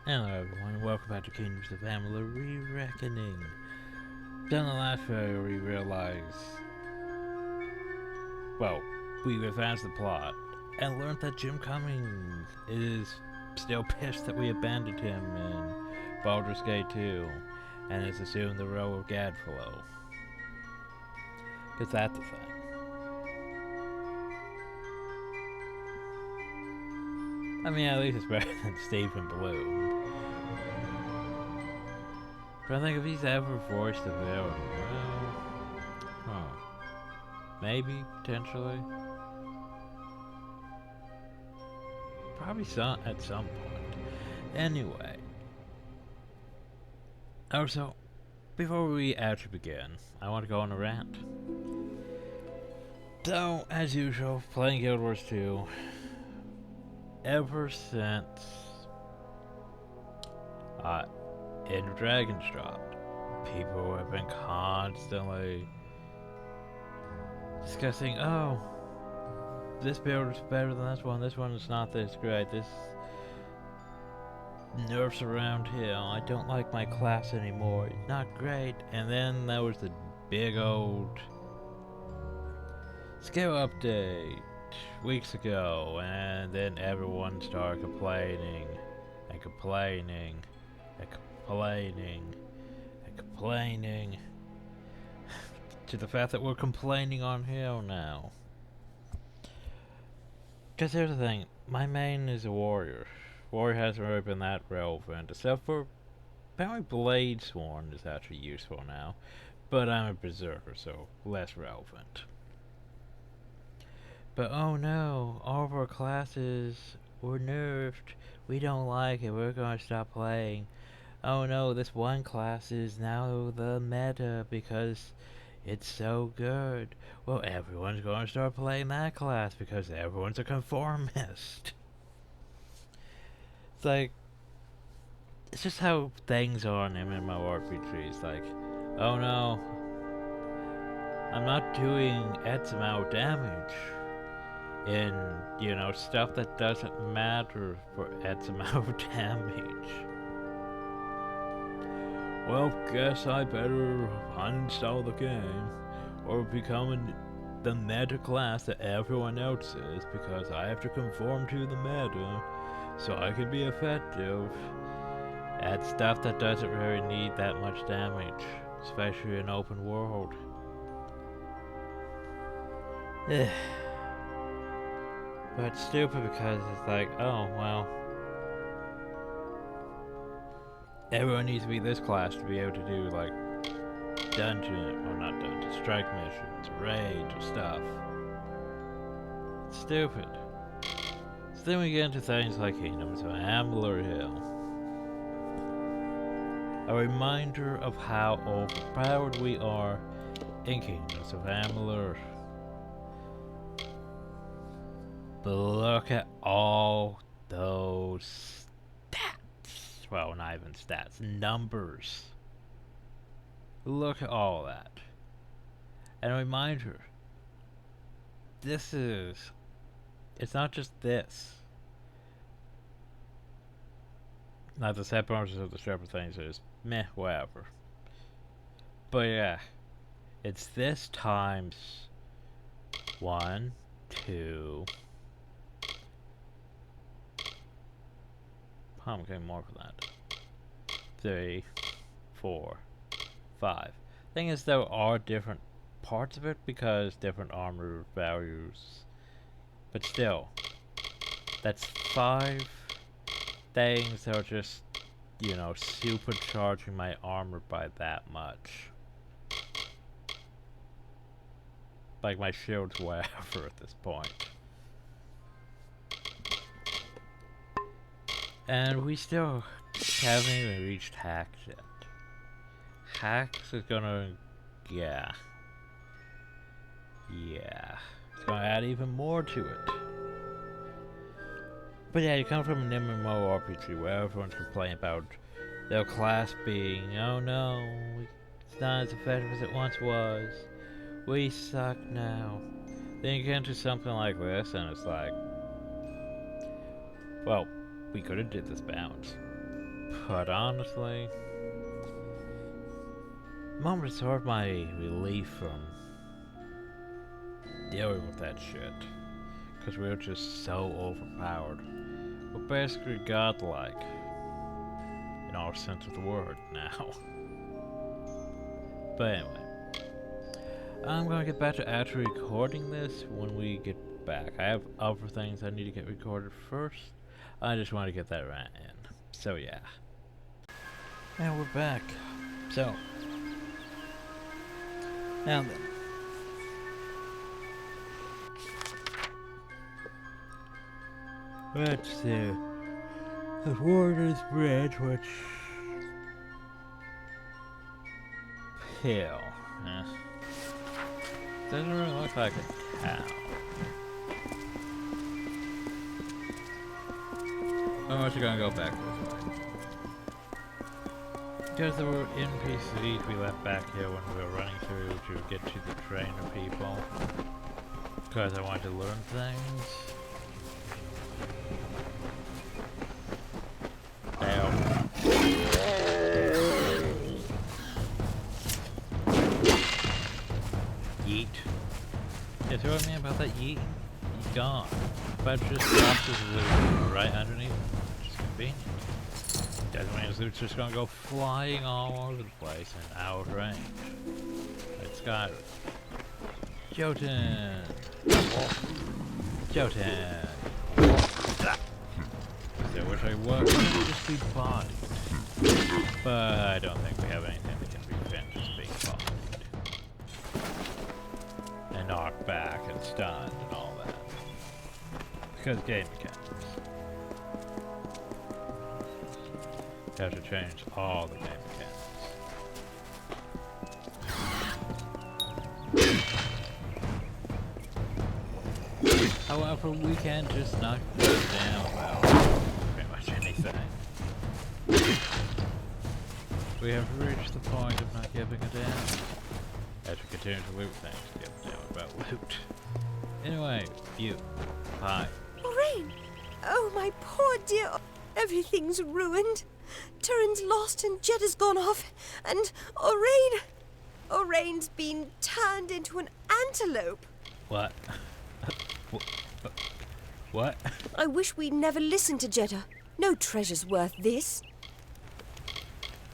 Hello everyone, welcome back to Kingdoms of Amalur Re-Reckoning. Down the last video we realized, well, we advanced the plot and learned that Jim Cummings is still pissed that we abandoned him in Baldur's Gate 2 and has assumed the role of Gadflow. Cause that's the thing. I mean, at least it's better than Stephen Bloom. But I think if he's ever voiced a villain, well, maybe, potentially. Probably some at some point. Anyway. Also, before we actually begin, I want to go on a rant. So, as usual, playing Guild Wars 2, ever since End of Dragons dropped, people have been constantly discussing, oh, this build is better than this one is not this great, this nerfs around here, I don't like my class anymore, it's not great. And then there was the big old skill update weeks ago, and then everyone started complaining and complaining and complaining and complaining to the fact that we're complaining on here now. Because here's the thing, my main is a warrior. Warrior hasn't really been that relevant, except for apparently Blade Sworn is actually useful now. But I'm a berserker, so less relevant. But oh no, all of our classes were nerfed. We don't like it, we're gonna stop playing. Oh no, this one class is now the meta because it's so good. Well, everyone's gonna start playing that class because everyone's a conformist. It's like, it's just how things are in MMORPGs. Like, oh no, I'm not doing X amount of damage in, stuff that doesn't matter for X amount of damage. Well, guess I better uninstall the game or become the meta class that everyone else is because I have to conform to the meta so I can be effective at stuff that doesn't really need that much damage, especially in open world. But it's stupid because it's like, oh, well, everyone needs to be this class to be able to do, like, dungeon, or not dungeon, strike missions, raids, or stuff. It's stupid. So then we get into things like Kingdoms of Amalur Hill. A reminder of how overpowered we are in Kingdoms of Amalur. But look at all those stats. Well, not even stats, numbers. Look at all that. And a reminder, it's not just this. Not the set bonuses of the separate things is meh, whatever. But yeah, it's this times 1, 2. I'm getting more for that. 3, 4, 5. Thing is, there are different parts of it because different armor values. But still, that's 5 things that are just, supercharging my armor by that much. Like my shield's whatever at this point. And we still haven't even reached hacks yet. Hacks is gonna, yeah. It's gonna add even more to it. But yeah, you come from an MMORPG where everyone's complaining about their class being, oh no, it's not as effective as it once was. We suck now. Then you get into something like this and it's like, well, we could have did this bounce. But honestly, Mom restored my relief from dealing with that shit. Because we were just so overpowered. We're basically godlike. In all sense of the word now. But anyway. I'm gonna get back to actually recording this when we get back. I have other things I need to get recorded first. I just want to get that right in. So yeah. And we're back. So. Now then. Let's see. The Warden's Bridge, which... Hill. Doesn't really look like a cow. Oh, we're gonna go back this way. Because there were NPCs we left back here when we were running through to get to the trainer people. Because I wanted to learn things. Yeet. Yeah, so what I mean about that yeet? He's gone. But just dropped his loot right underneath him, which is convenient. Doesn't mean his loot's just gonna go flying all over the place and out of range. It's got it. Jotun! Jotun! I wish I was just be bodied. But I don't think we have anything that can prevent just being bodied. And knocked back and stunned and all that. Because game mechanics. You have to change all the game mechanics. However, we can just knock them down about pretty much anything. We have reached the point of not giving a damn. As we continue to loot things, give a damn about loot. Anyway, you. Hi. Lorraine! Oh, my poor dear. Everything's ruined. Turin's lost and Jetta's gone off. And Oraine's been turned into an antelope. What? What? I wish we'd never listened to Jetta. No treasure's worth this.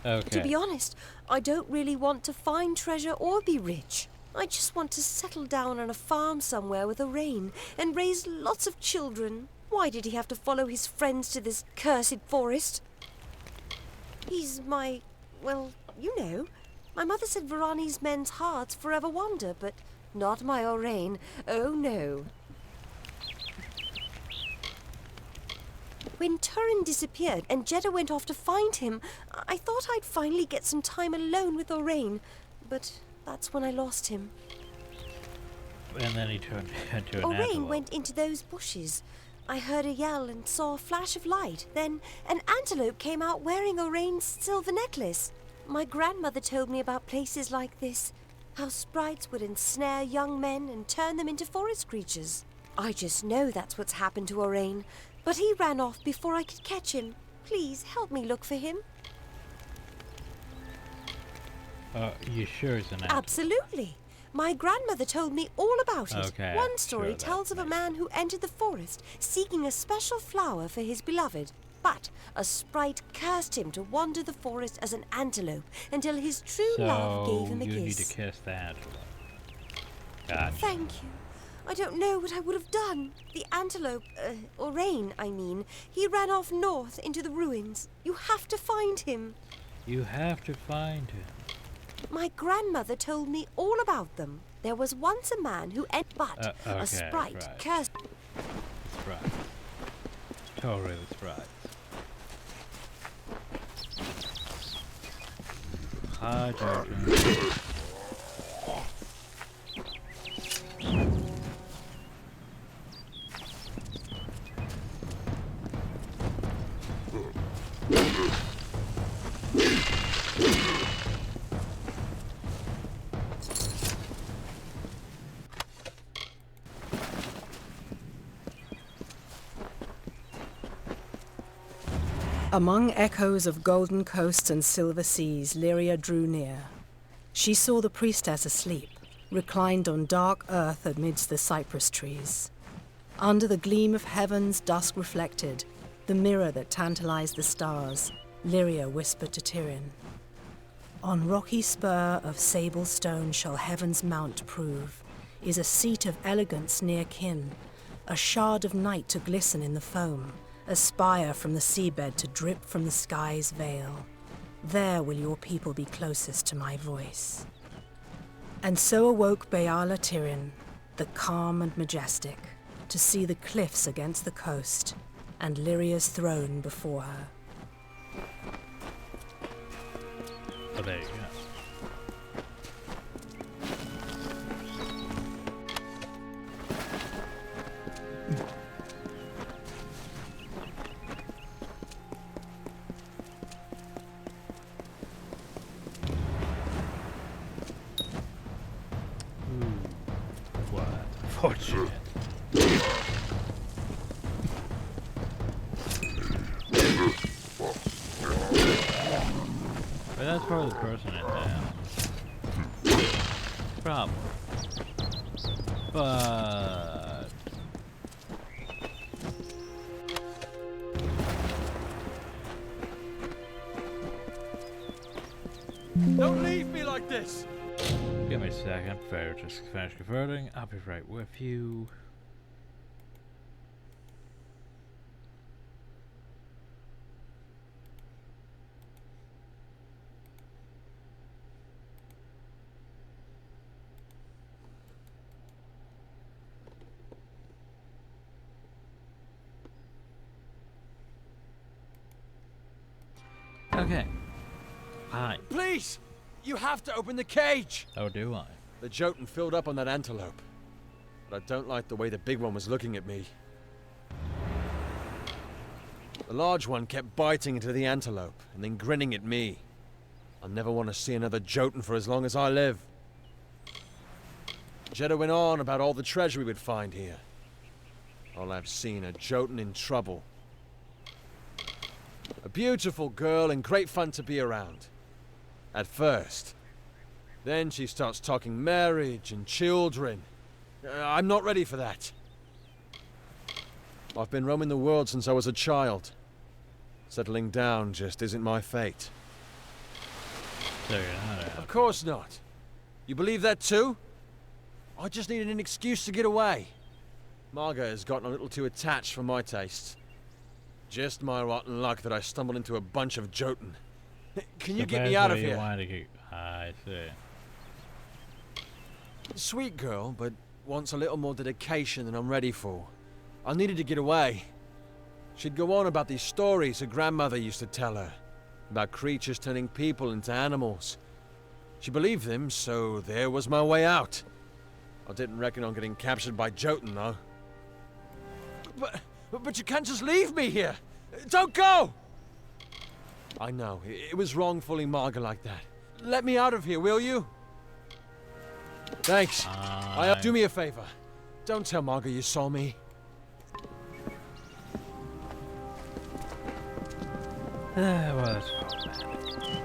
Okay. To be honest, I don't really want to find treasure or be rich. I just want to settle down on a farm somewhere with Orain and raise lots of children. Why did he have to follow his friends to this cursed forest? He's my... well, you know. My mother said Varani's men's hearts forever wander, but not my Orain. Oh, no. When Turin disappeared and Jetta went off to find him, I thought I'd finally get some time alone with Orain, but that's when I lost him. And then he turned into an Orain antelope. went into those bushes. I heard a yell and saw a flash of light. Then an antelope came out wearing Orain's silver necklace. My grandmother told me about places like this, how sprites would ensnare young men and turn them into forest creatures. I just know that's what's happened to Orain. But he ran off before I could catch him. Please help me look for him. You sure it's an antelope? Absolutely. My grandmother told me all about it. Okay, One story sure, tells of a man who entered the forest seeking a special flower for his beloved. But a sprite cursed him to wander the forest as an antelope until his true love gave him a kiss. So you need to kiss the antelope. Gotcha. Thank you. I don't know what I would have done. The antelope, Orain, I mean, he ran off north into the ruins. You have to find him. You have to find him. My grandmother told me all about them. There was once a man who but okay, a sprite right. cursed... Sprite. Totally sprite. Hi, Jojo. Among echoes of golden coasts and silver seas, Lyria drew near. She saw the priestess asleep, reclined on dark earth amidst the cypress trees. Under the gleam of heaven's dusk reflected, the mirror that tantalized the stars, Lyria whispered to Tyrion, "On rocky spur of sable stone shall heaven's mount prove, is a seat of elegance near kin, a shard of night to glisten in the foam, a spire from the seabed to drip from the sky's veil. There will your people be closest to my voice." And so awoke Beala Tyrion, the calm and majestic, to see the cliffs against the coast, and Lyria's throne before her. Oh, there you go. What? Fortunate. But that's probably the person in town. Probably. But... Don't leave me like this! Give me a second. Fair, just finish converting. I'll be right with you. Okay. Hi. Please! You have to open the cage! How do I? The Jotun filled up on that antelope. But I don't like the way the big one was looking at me. The large one kept biting into the antelope and then grinning at me. I'll never want to see another Jotun for as long as I live. Jeddah went on about all the treasure we would find here. All I've seen a Jotun in trouble. A beautiful girl and great fun to be around. At first. Then she starts talking marriage and children. I'm not ready for that. I've been roaming the world since I was a child. Settling down just isn't my fate. So you're not out. Of course not. You believe that too? I just needed an excuse to get away. Marga has gotten a little too attached for my tastes. Just my rotten luck that I stumbled into a bunch of Jotun. Can you get me out of here? I see. Sweet girl, but wants a little more dedication than I'm ready for. I needed to get away. She'd go on about these stories her grandmother used to tell her. About creatures turning people into animals. She believed them, so there was my way out. I didn't reckon on getting captured by Jotun, though. But you can't just leave me here! Don't go! I know, it was wrong fooling Marga like that. Let me out of here, will you? Thanks. Do me a favor. Don't tell Marga you saw me. Well, that's fine.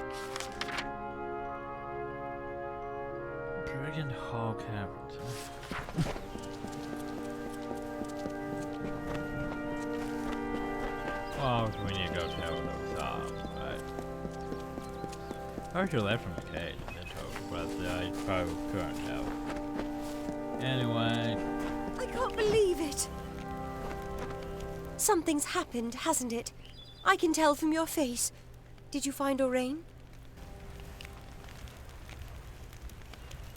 Brilliant Hall Caverns, huh? Well, we need to go tell those off, right? I heard you left from the cage, but I probably couldn't tell. Anyway. I can't believe it. Something's happened, hasn't it? I can tell from your face. Did you find Orain?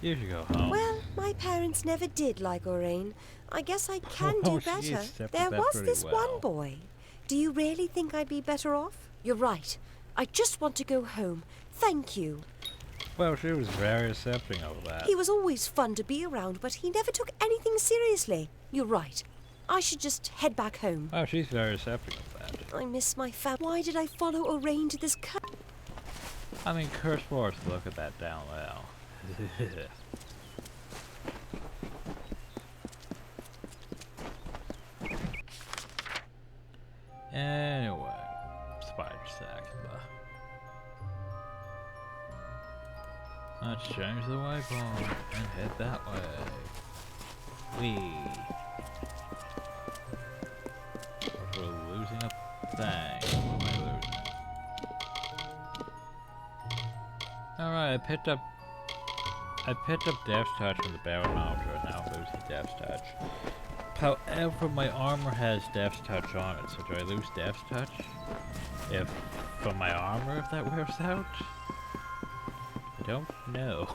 You should go home. Well, my parents never did like Orain. I guess I can do better. There was this one boy. Do you really think I'd be better off? You're right. I just want to go home. Thank you. Well, she was very accepting of that. He was always fun to be around, but he never took anything seriously. You're right. I should just head back home. Oh, she's very accepting of that. I miss my family. Why did I follow Orain to this I mean, curse words, look at that down low. Anyway, spider Let's change the waypoint and head that way. Whee! We're losing a thing. What am I losing? Alright, I picked up Death's Touch from the Barometer, and now I'm losing Death's Touch. However, my armor has Death's Touch on it, so do I lose Death's Touch? From my armor, if that wears out? I don't know.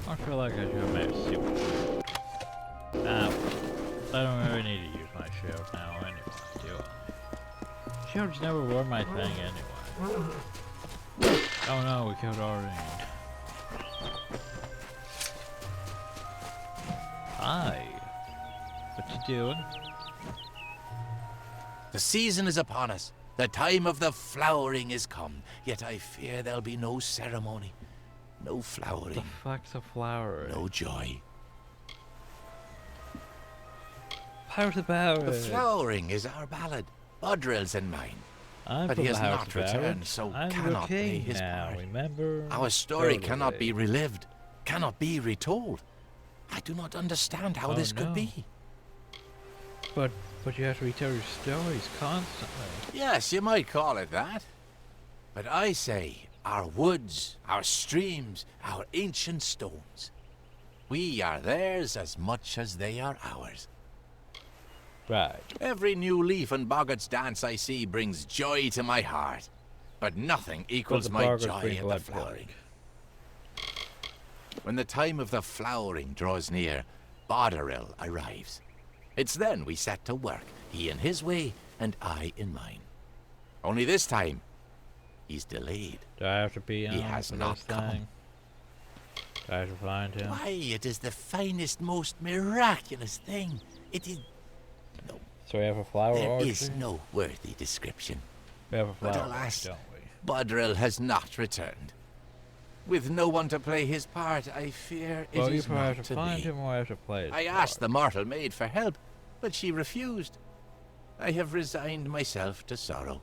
I feel like I should make a shield. I don't really need to use my shield now anyway, do I? Shields never were my thing anyway. Oh no, we killed Aurine. Hi. What you doing? The season is upon us. The time of the flowering is come. Yet I fear there'll be no ceremony. No flowering. The fuck's a flower? No joy. How's about it? The flowering is our ballad, Bodril's and mine. But he has not returned, so cannot play his part. Remember? Our story cannot be relived, cannot be retold. I do not understand how this could be. But you have to retell your stories constantly. Yes, you might call it that. But I say, our woods, our streams, our ancient stones. We are theirs as much as they are ours. Right. Every new leaf in Boggart's dance I see brings joy to my heart. But nothing equals my joy at the flowering. When the time of the flowering draws near, Bodderil arrives. It's then we set to work, he in his way and I in mine. Only this time, he's delayed. Do I have to be on He has not come. Do I have to find him? Why, it is the finest, most miraculous thing. It is... No. So we have a flower There orchard? is no worthy description. We have a flower But alas, orchard, don't we? Bodderil has not returned. With no one to play his part, I fear it is you not have to to find be. him or I have to play his I part? asked the mortal maid for help, but she refused. I have resigned myself to sorrow.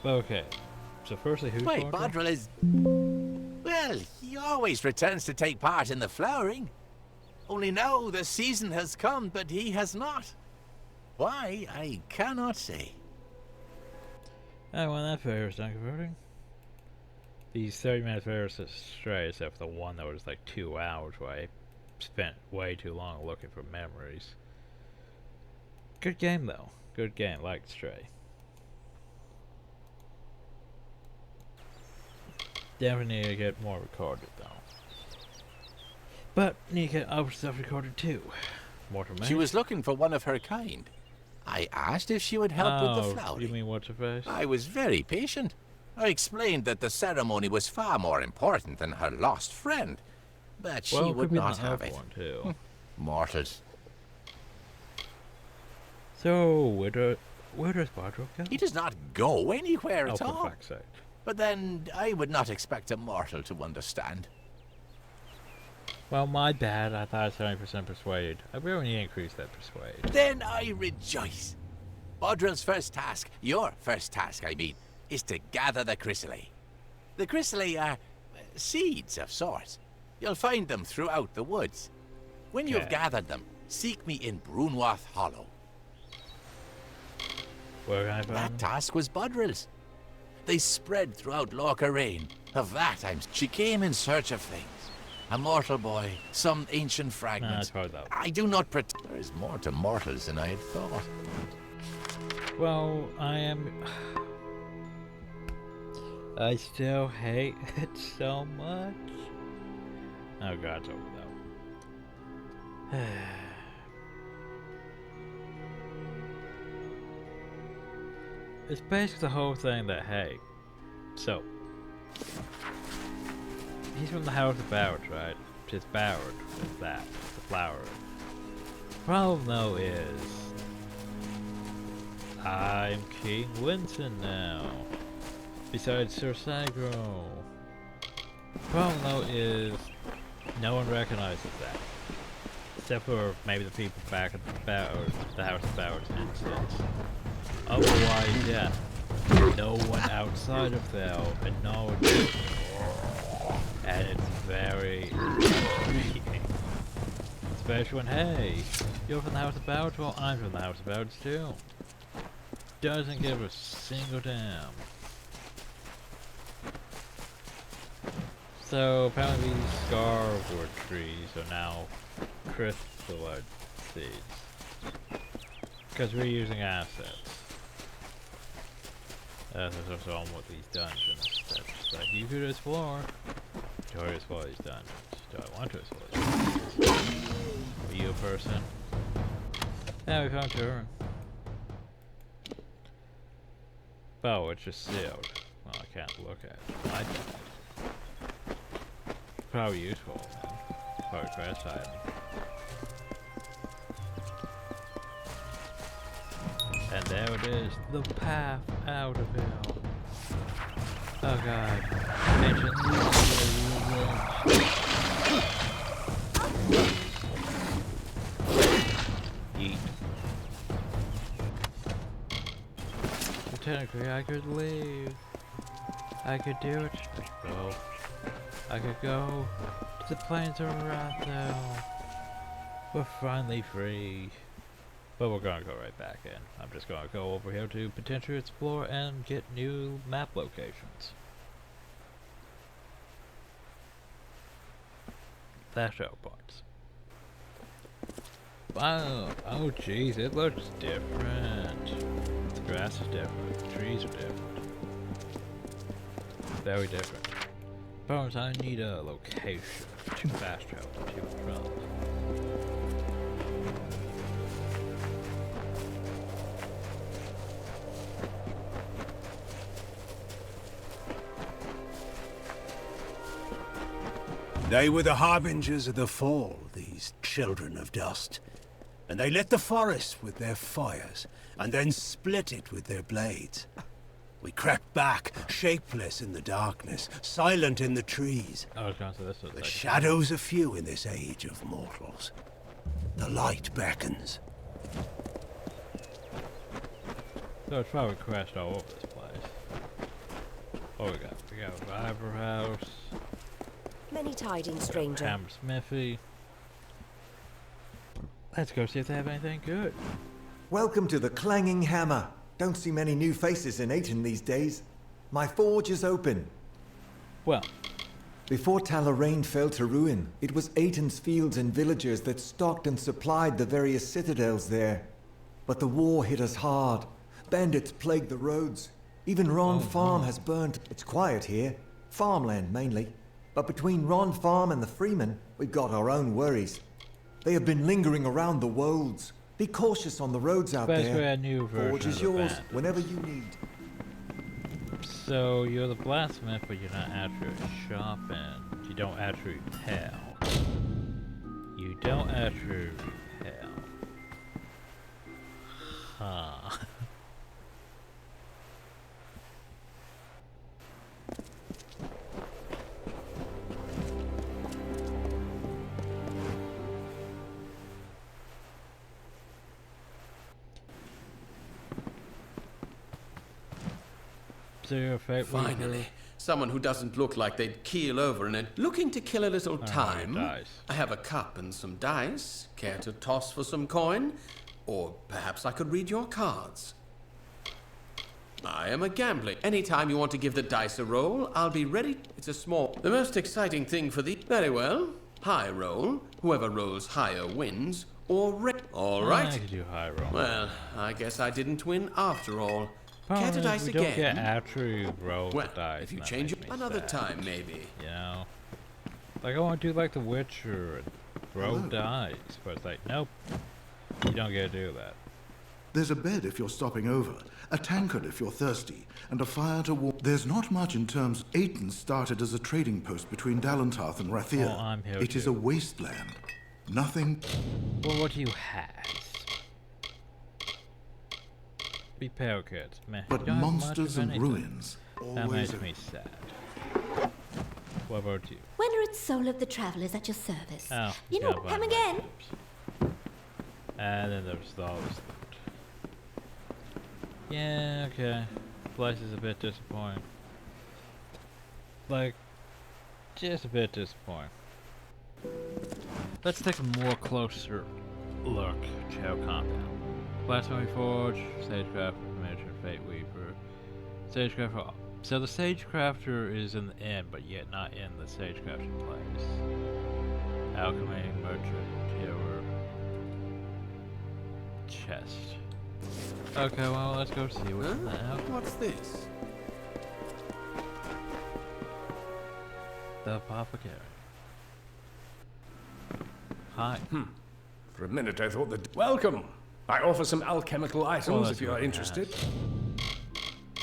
Okay. So firstly, who's Wait, Bodril? Bodril is... Well, he always returns to take part in the flowering. Only now the season has come, but he has not. Why, I cannot say. Oh, well, that fair is done converting. These 30-minute fairs is stray, except for the one that was like 2 hours where I spent way too long looking for memories. Good game, though. Good game. Liked Stray. Definitely need to get more recorded, though. But need to get other stuff recorded, too. More to She was looking for one of her kind. I asked if she would help with the flowering. You mean what's her face? I was very patient. I explained that the ceremony was far more important than her lost friend. But she would not have it. One too. Mortals. So, where does Bodril go? He does not go anywhere at For all. fuck's sake. But then I would not expect a mortal to understand. Well, my bad. I thought I was 70% persuaded. I really need to increase that persuade. Then I rejoice. Bodril's first task, your first task, I mean, is to gather the chrysalis. The chrysalis are seeds of sorts. You'll find them throughout the woods. When you've gathered them, seek me in Brunwath Hollow. Where can I find That them? task was Bodril's. They spread throughout Locharain. Of that, she came in search of things. A mortal boy, some ancient fragments. Nah, that. I do not pretend. There is more to mortals than I had thought. Well, I still hate it so much. Oh god, it's over though. it's basically the whole thing that, hey, so, he's from the House of Bowers, right? It's Bowers, it's that, the flower. Problem though is, I'm King Winston now, besides Sir Sagro. Problem though is, no one recognizes that. Except for maybe the people back at the House of Bowers instance. Otherwise, yeah, no one outside of there acknowledges. And it's very intriguing. Especially when, hey, you're from the House of Bowers, well, I'm from the House of Bowers too. Doesn't give a single damn. So apparently these scarwood trees are now crystalline seeds. Because we're using assets. That's also on what these dungeons. That's like you could explore. Do I explore these dungeons? Do I want to explore these dungeons? Are you a person? Yeah, we found her. Oh, it's just sealed. Well, I can't look at it. I don't. Probably useful, man. Probably quest item. And there it is, the path out of hell. Oh god. Ancient Yeet. So technically I could leave. I could do it. Go. I could go to the plains of Ratho. We're finally free. But we're gonna go right back in. I'm just gonna go over here to potentially explore and get new map locations. That show parts. Wow, oh jeez, it looks different. The grass is different, the trees are different. Very different. Bones, I need a location to fast travel to and from. They were the harbingers of the fall, these children of dust. And they lit the forest with their fires, and then split it with their blades. We crept back, shapeless in the darkness, silent in the trees. I was gonna say this was The like shadows are few in this age of mortals. The light beckons. so it's probably crashed all over this place. What we got? We got River House, Many tidings, stranger. Hammersmithy. Let's go see if they have anything good. Welcome to the Clanging Hammer. Don't see many new faces in Ayton these days. My forge is open. Well, Before Talarain fell to ruin, it was Ayton's fields and villagers that stocked and supplied the various citadels there. But the war hit us hard. Bandits plagued the roads. Even Ron Farm has burned. It's quiet here. Farmland mainly. But between Ron Farm and the Freemen, we've got our own worries. They have been lingering around the wolds. Be cautious on the roads out especially there. a new version Forge is of yours the band. whenever you need. So you're the blacksmith, but you're not actually shopping. You don't actually repair. You don't actually repair. Huh. So your favorite Finally, someone who doesn't look like they'd keel over in it. Looking to kill a little time. dice. I have a cup and some dice. Care to toss for some coin? Or perhaps I could read your cards. I am a gambler. Anytime you want to give the dice a roll, I'll be ready. It's a small... The most exciting thing for the... Very well. High roll. Whoever rolls higher wins. Or all I right. could do high roll. Well, I guess I didn't win after all. Care to Problem is dice we don't get again? actually roll Well, the dice. if you and that change makes it me another sad, time, maybe. You know? Like I want to do like The Witcher and roll dice, but it's like, nope. You don't get to do that. There's a bed if you're stopping over, a tankard if you're thirsty, and a fire to warm. There's not much in terms. Ayton started as a trading post between Dalentarth and Rathir. Oh, I'm here It is too. a wasteland. Nothing. Well, what do you have? Repair kits, man. But Don't have much monsters of and anything. ruins. That Always makes me sad. What about you? Wendered Soul of the Traveler is at your service. Oh, You know, yeah, come fine, again. fine. And then there's all this loot. Yeah, okay. Place is a bit disappointing. Like, just a bit disappointing. Let's take a more closer look. Chow compound. Blasphemy Forge, Sagecraft, Miniature Fate Weaver, Sagecraft. So the Sagecrafter is in the inn, but yet not in the Sagecrafting place. Alchemy, Merchant, Terror, Chest. Okay, well, let's go see what's in the alchemy. What's this? The Apothecary. Hi. For a minute I thought that... Welcome! I offer some alchemical items let's if you look are at interested.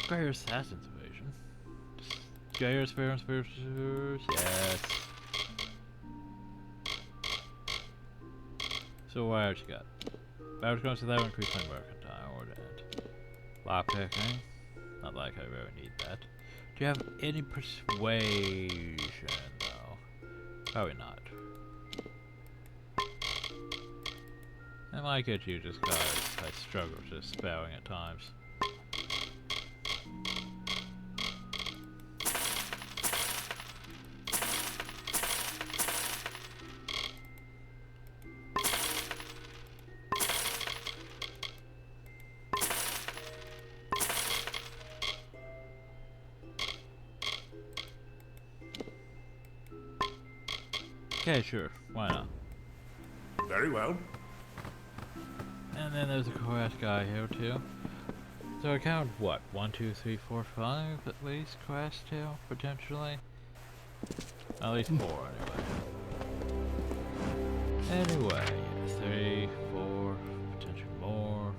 Greater Assassin's Evasion. Greater Spheres, yes. So what else you got? Battle going to that will increase my mercantile order and lockpicking. Not like I really need that. Do you have any persuasion though? Probably not. I might get you just cause I struggle just spelling at times. Okay, sure. Why not? Very well. And then there's a quest guy here too. So I count what? 1, 2, 3, 4, 5 at least quests too, potentially. At least 4 anyway. Anyway, 3, 4, potentially more.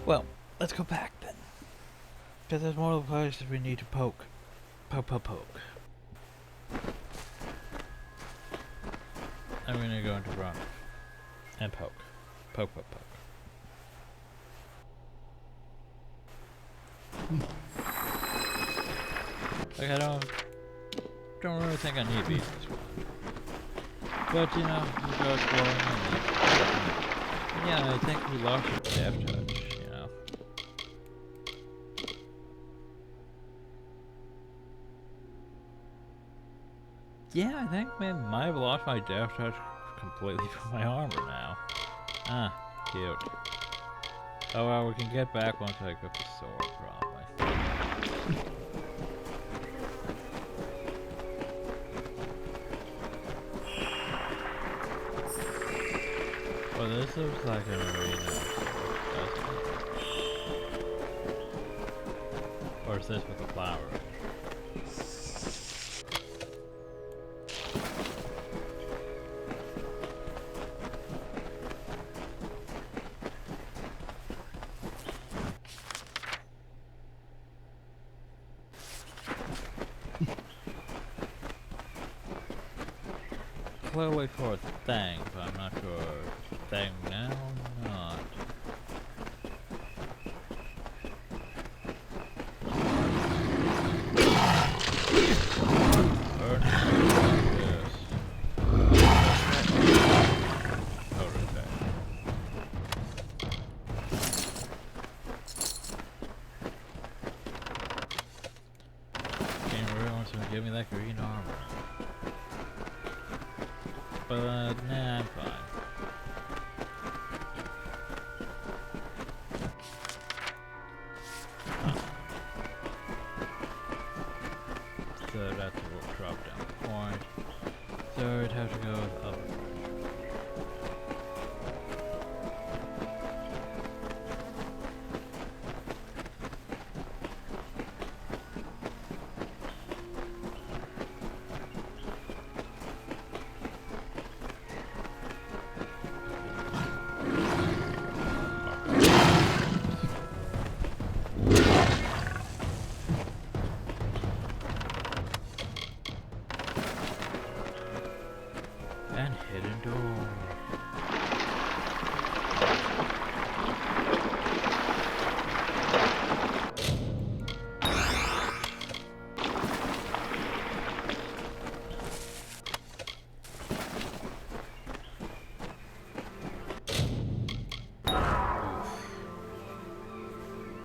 Well, let's go back then. Because there's more of the places we need to poke. Poke. I'm gonna go into run. And poke. Poke. Like I don't really think I need these this one. But you know, we go exploring and yeah, I think we lost our death touch, you know. Yeah, I think I might have lost my death touch completely from my armor now. Ah, cute. Oh well, we can get back once I equip the sword, probably. Well, this looks like an arena, doesn't it? Or is this with the flowers? Clearly for a thing, but I'm not sure if it's a thing now or not. Burn yes. Game really wants to give me that green armor. But nah, I'm fine. So that's a drop down point. So I'd have to go with other direction. And hidden door.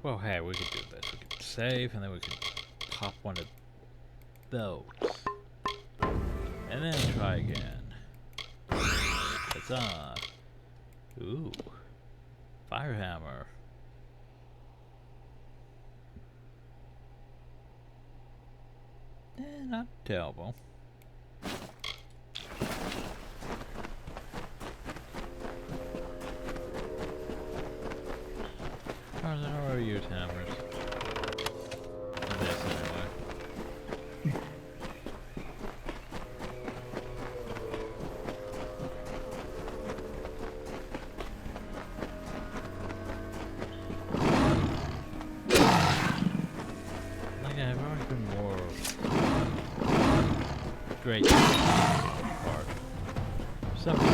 Well, hey, we could do this. We could save, and then we could pop one of those. And then try again. Huzzah! Ooh. Fire hammer. Not terrible. I don't know where you use hammers. This anyway. I think I've already been more great part. Something.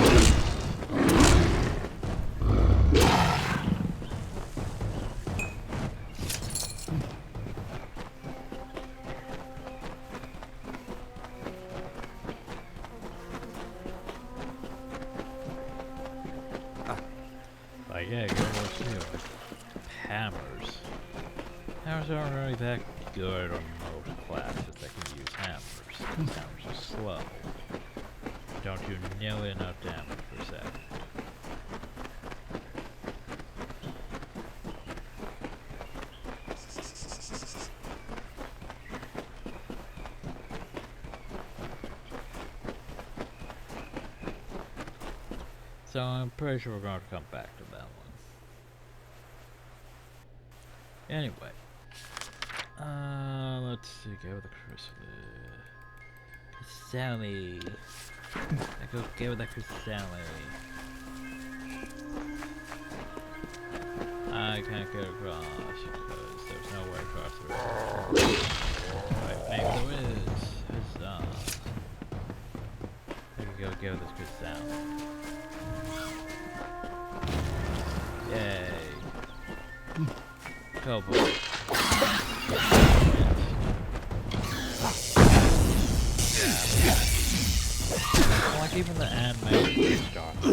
Yeah, go those too. Hammers. Hammers aren't really that good on most classes that can use hammers. Hammers are slow. Don't do nearly enough damage per second. So I'm pretty sure we're going to come back to that one. Anyway, let's see. Go with the Chrysalis. I go with the Chrysalis. I can't get across because there's no way across the river. Right, maybe there is. Huzzah. I can go with this Chrysalis. Yay. Oh boy. Yeah. Like even the animation starts.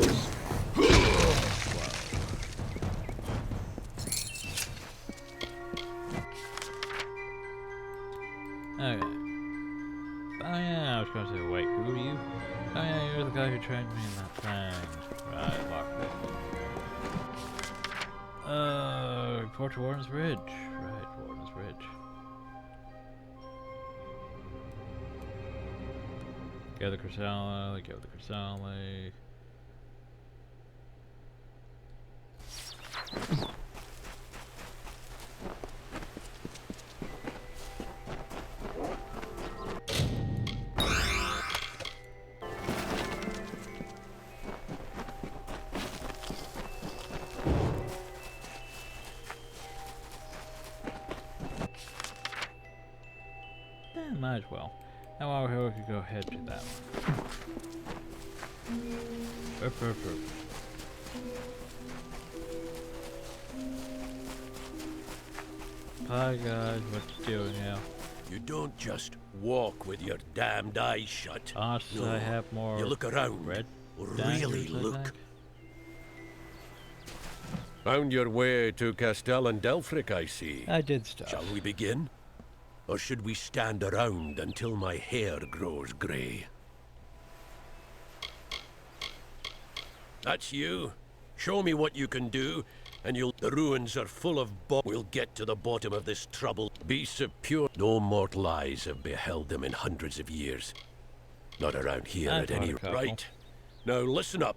Okay. Oh yeah, I was gonna say, wait, who are you? Oh yeah, you're the guy who trained me in that thing. Right, lock this. Report to Warden's Ridge. Right, Warden's Ridge. Go the Chrysalis, go the Chrysalis. Might as well. Now while we're here, we could go ahead to that one. Hi guys, what you doing here? You don't just walk with your damned eyes shut. So no, I have more. You look around. Red really look. Found your way to Castell and Delfric, I see. I did stuff. Shall we begin? Or should we stand around until my hair grows grey? That's you. Show me what you can do, and you'll— The ruins are full of We'll get to the bottom of this trouble. Be secure. No mortal eyes have beheld them in hundreds of years. Not around here at any rate. Right. Now listen up.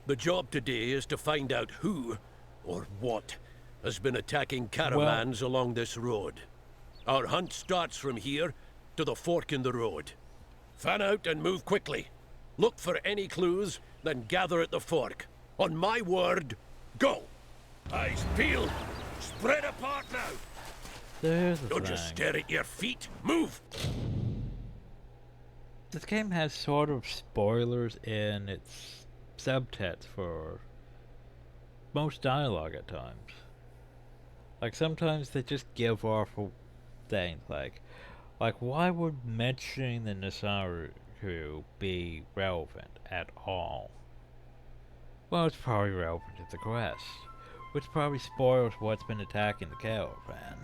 The job today is to find out who, or what, has been attacking caravans along this road. Our hunt starts from here to the fork in the road. Fan out and move quickly. Look for any clues, then gather at the fork. On my word, go! Eyes peeled. Spread apart now. There's the Don't just stare at your feet. Move! This game has sort of spoilers in its subtext for most dialogue at times. Like sometimes they just give off things like why would mentioning the Nasaru be relevant at all? Well, it's probably relevant to the quest, which probably spoils what's been attacking the caravan.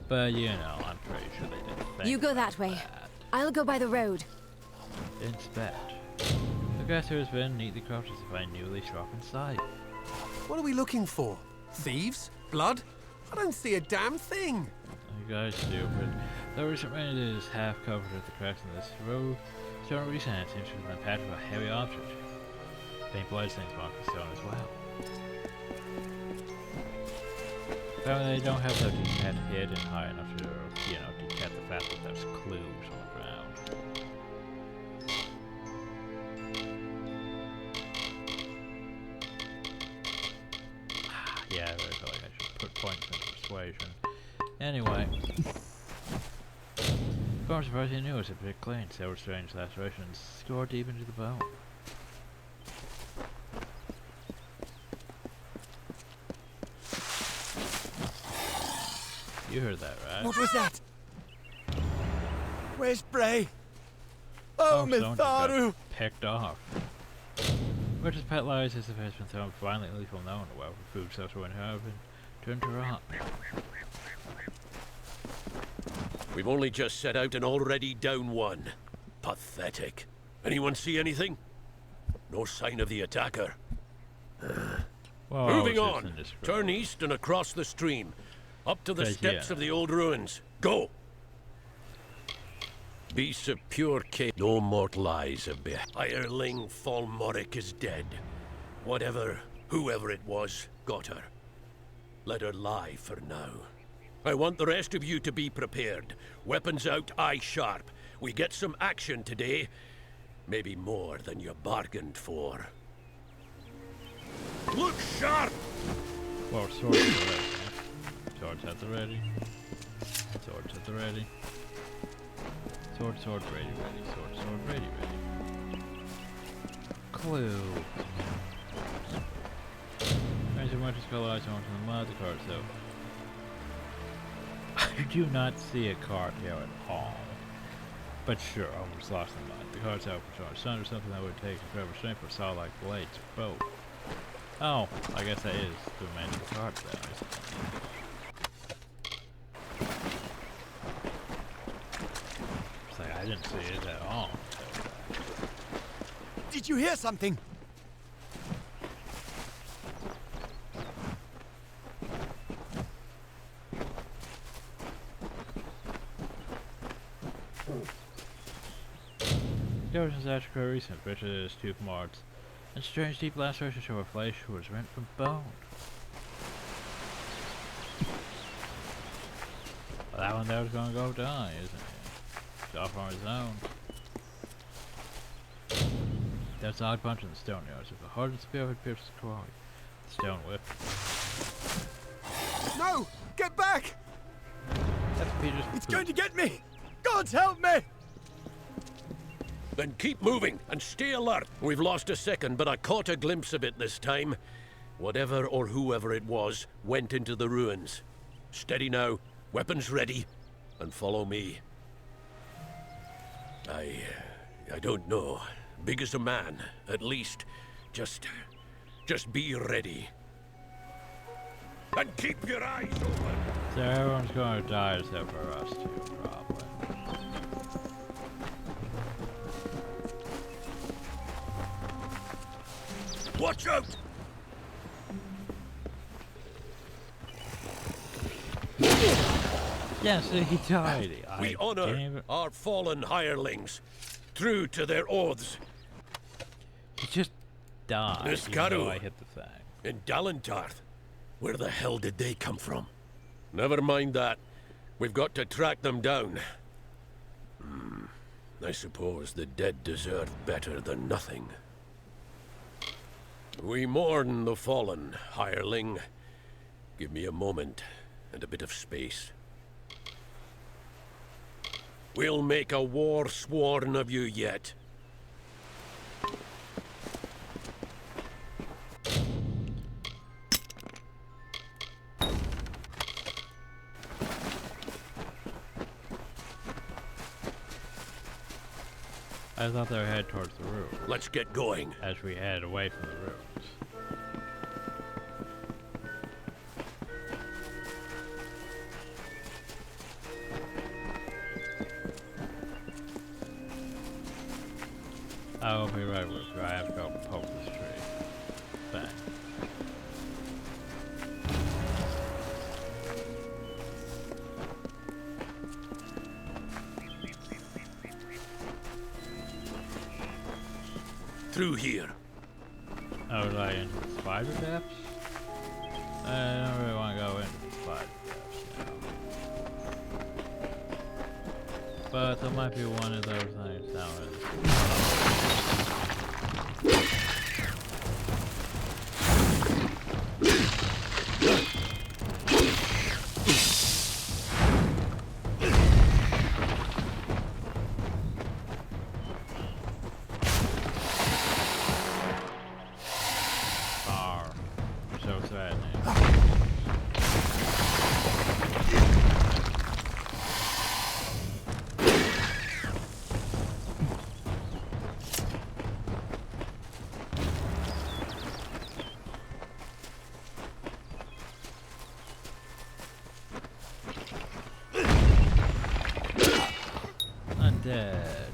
But you know, I'm pretty sure they didn't think You go that way. I'll go by the road. Inspect. The dresser has been neatly crafted to find newly sharpened sight. What are we looking for? Thieves? Blood? I don't see a damn thing. You guys stupid. The recent rain is half covered with the cracks in this road. Stone recent it seems to have been patched with a heavy object. Faint bloodstains mark the stone as well. Apparently they don't have the detect hidden high enough to, you know, detect the fact that there's clues on the ground. Yeah, I really feel like I should put points into persuasion. Anyway. I'm surprised you knew it was a bit clean. Several strange lacerations scored deep into the bone. You heard that, right? What was that? Where's Bray? Oh, Mitharu! Picked off. Where his pet lies as if it has been thrown violently from known to well for food social and have been turned to rot. We've only just set out and already down one. Pathetic. Anyone see anything? No sign of the attacker. Well, moving on. Turn east and across the stream. Up to the steps of the old ruins. Go! Beasts of pure cave. No mortal eyes have been. Hireling Falmoric is dead. Whatever, whoever it was, got her. Let her lie for now. I want the rest of you to be prepared. Weapons out, eye sharp. We get some action today. Maybe more than you bargained for. Look sharp! Well, swords at the ready. Swords at the ready. Swords at the ready. Sword, sword, ready, ready. Sword, sword, ready, ready. Clue. Ranger Martin's color eyes onto the mud, the card, so. I do not see a card here at all. But sure, almost lost in mud. The card's out for charge. Sun or something that would take incredible strength for saw like blades. Both. Oh, I guess that is the magic card there. It's like I didn't see it at all. Did you hear something? Garrison's actually recent, richer than his tooth marks, and strange deep lacerations to her flesh was rent from bone. Well, that one there was gonna go die, isn't it? He's off on his own. That's an odd punch in the stone yards. If the hardened spear had pierced the quarry, the stone whipped. No! Get back! That's Peter's. It's going to get me! Gods help me! Then keep moving and stay alert. We've lost a second, but I caught a glimpse of it this time. Whatever or whoever it was went into the ruins. Steady now, weapons ready, and follow me. I don't know. Big as a man, at least. Just be ready. And keep your eyes open. So everyone's gonna die except for us two, probably. Watch out! Yes, he died. We honor our fallen hirelings, true to their oaths. He just died. Niskaru, I hit the thing. And Dalentarth. Where the hell did they come from? Never mind that. We've got to track them down. I suppose the dead deserve better than nothing. We mourn the fallen, hireling. Give me a moment and a bit of space. We'll make a war sworn of you yet. I thought they were headed towards the ruins. Let's get going. As we head away from the ruins. I will be right with you. I have to go poke this tree. Bang. Through here. Oh, like into the spider depths? I don't really want to go into the spider depths now. But there might be one of those things down in dead.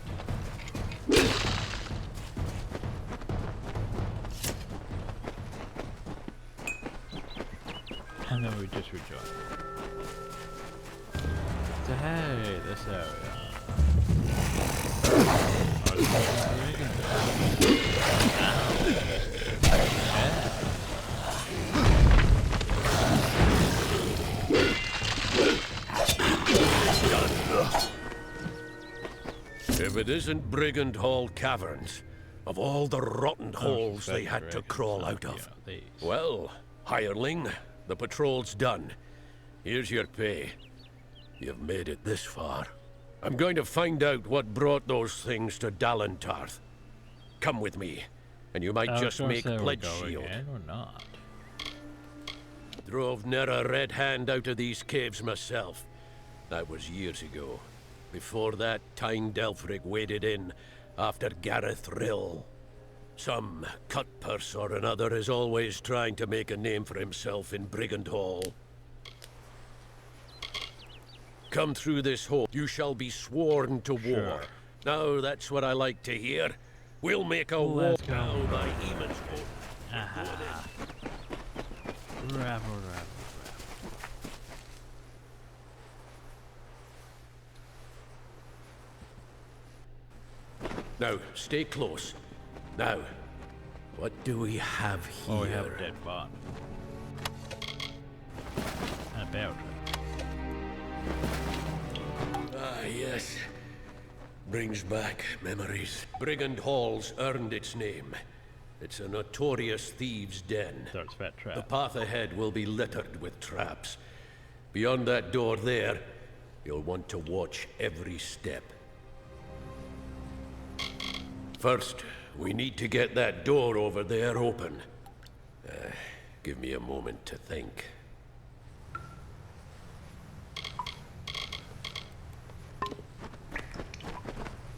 And then we just rejoin. So hey, this area. If it isn't Brigand Hall Caverns, of all the rotten holes they had to crawl out of. Well, hireling, the patrol's done. Here's your pay. You've made it this far. I'm going to find out what brought those things to Dalentarth. Come with me, and you might just make Pledge Shield. Or not. Drove near a red hand out of these caves myself. That was years ago. Before that, Tyne Delfric waded in after Gareth Rill. Some cutpurse or another is always trying to make a name for himself in Brigand Hall. Come through this hole, you shall be sworn to war. Now that's what I like to hear. We'll make a war now by Eamon's Hope. Aha. Ravel. Now, stay close. Now, what do we have here? Oh, we have a dead body. And a bear trap. Ah, yes. Brings back memories. Brigand Hall's earned its name. It's a notorious thieves' den. The path ahead will be littered with traps. Beyond that door there, you'll want to watch every step. First, we need to get that door over there open. Give me a moment to think.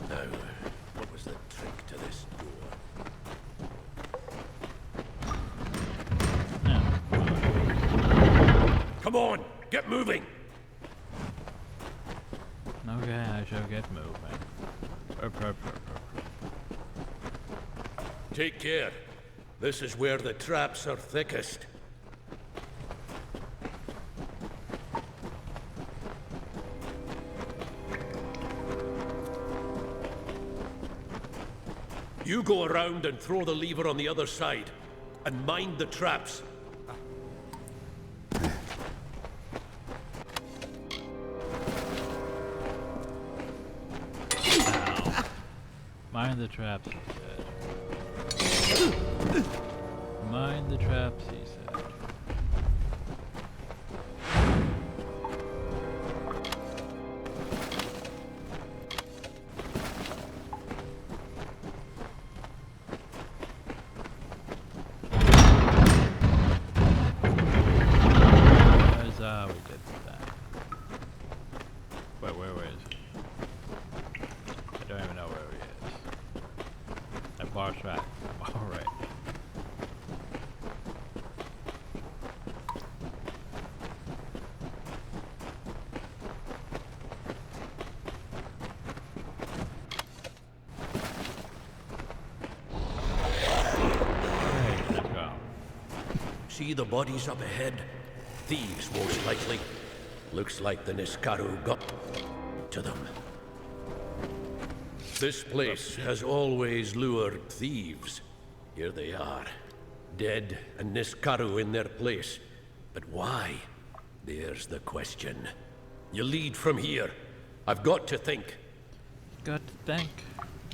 Now, what was the trick to this door? Come on, get moving! Okay, I shall get moving. Take care. This is where the traps are thickest. You go around and throw the lever on the other side. And mind the traps. Mind the traps, he said. Mind the traps, he said. far track. Alright. See the bodies up ahead? Thieves, most likely. Looks like the Niskaru got to them. This place has always lured thieves. Here they are, dead and Niskaru in their place. But why? There's the question. You lead from here. I've got to think. Got to think.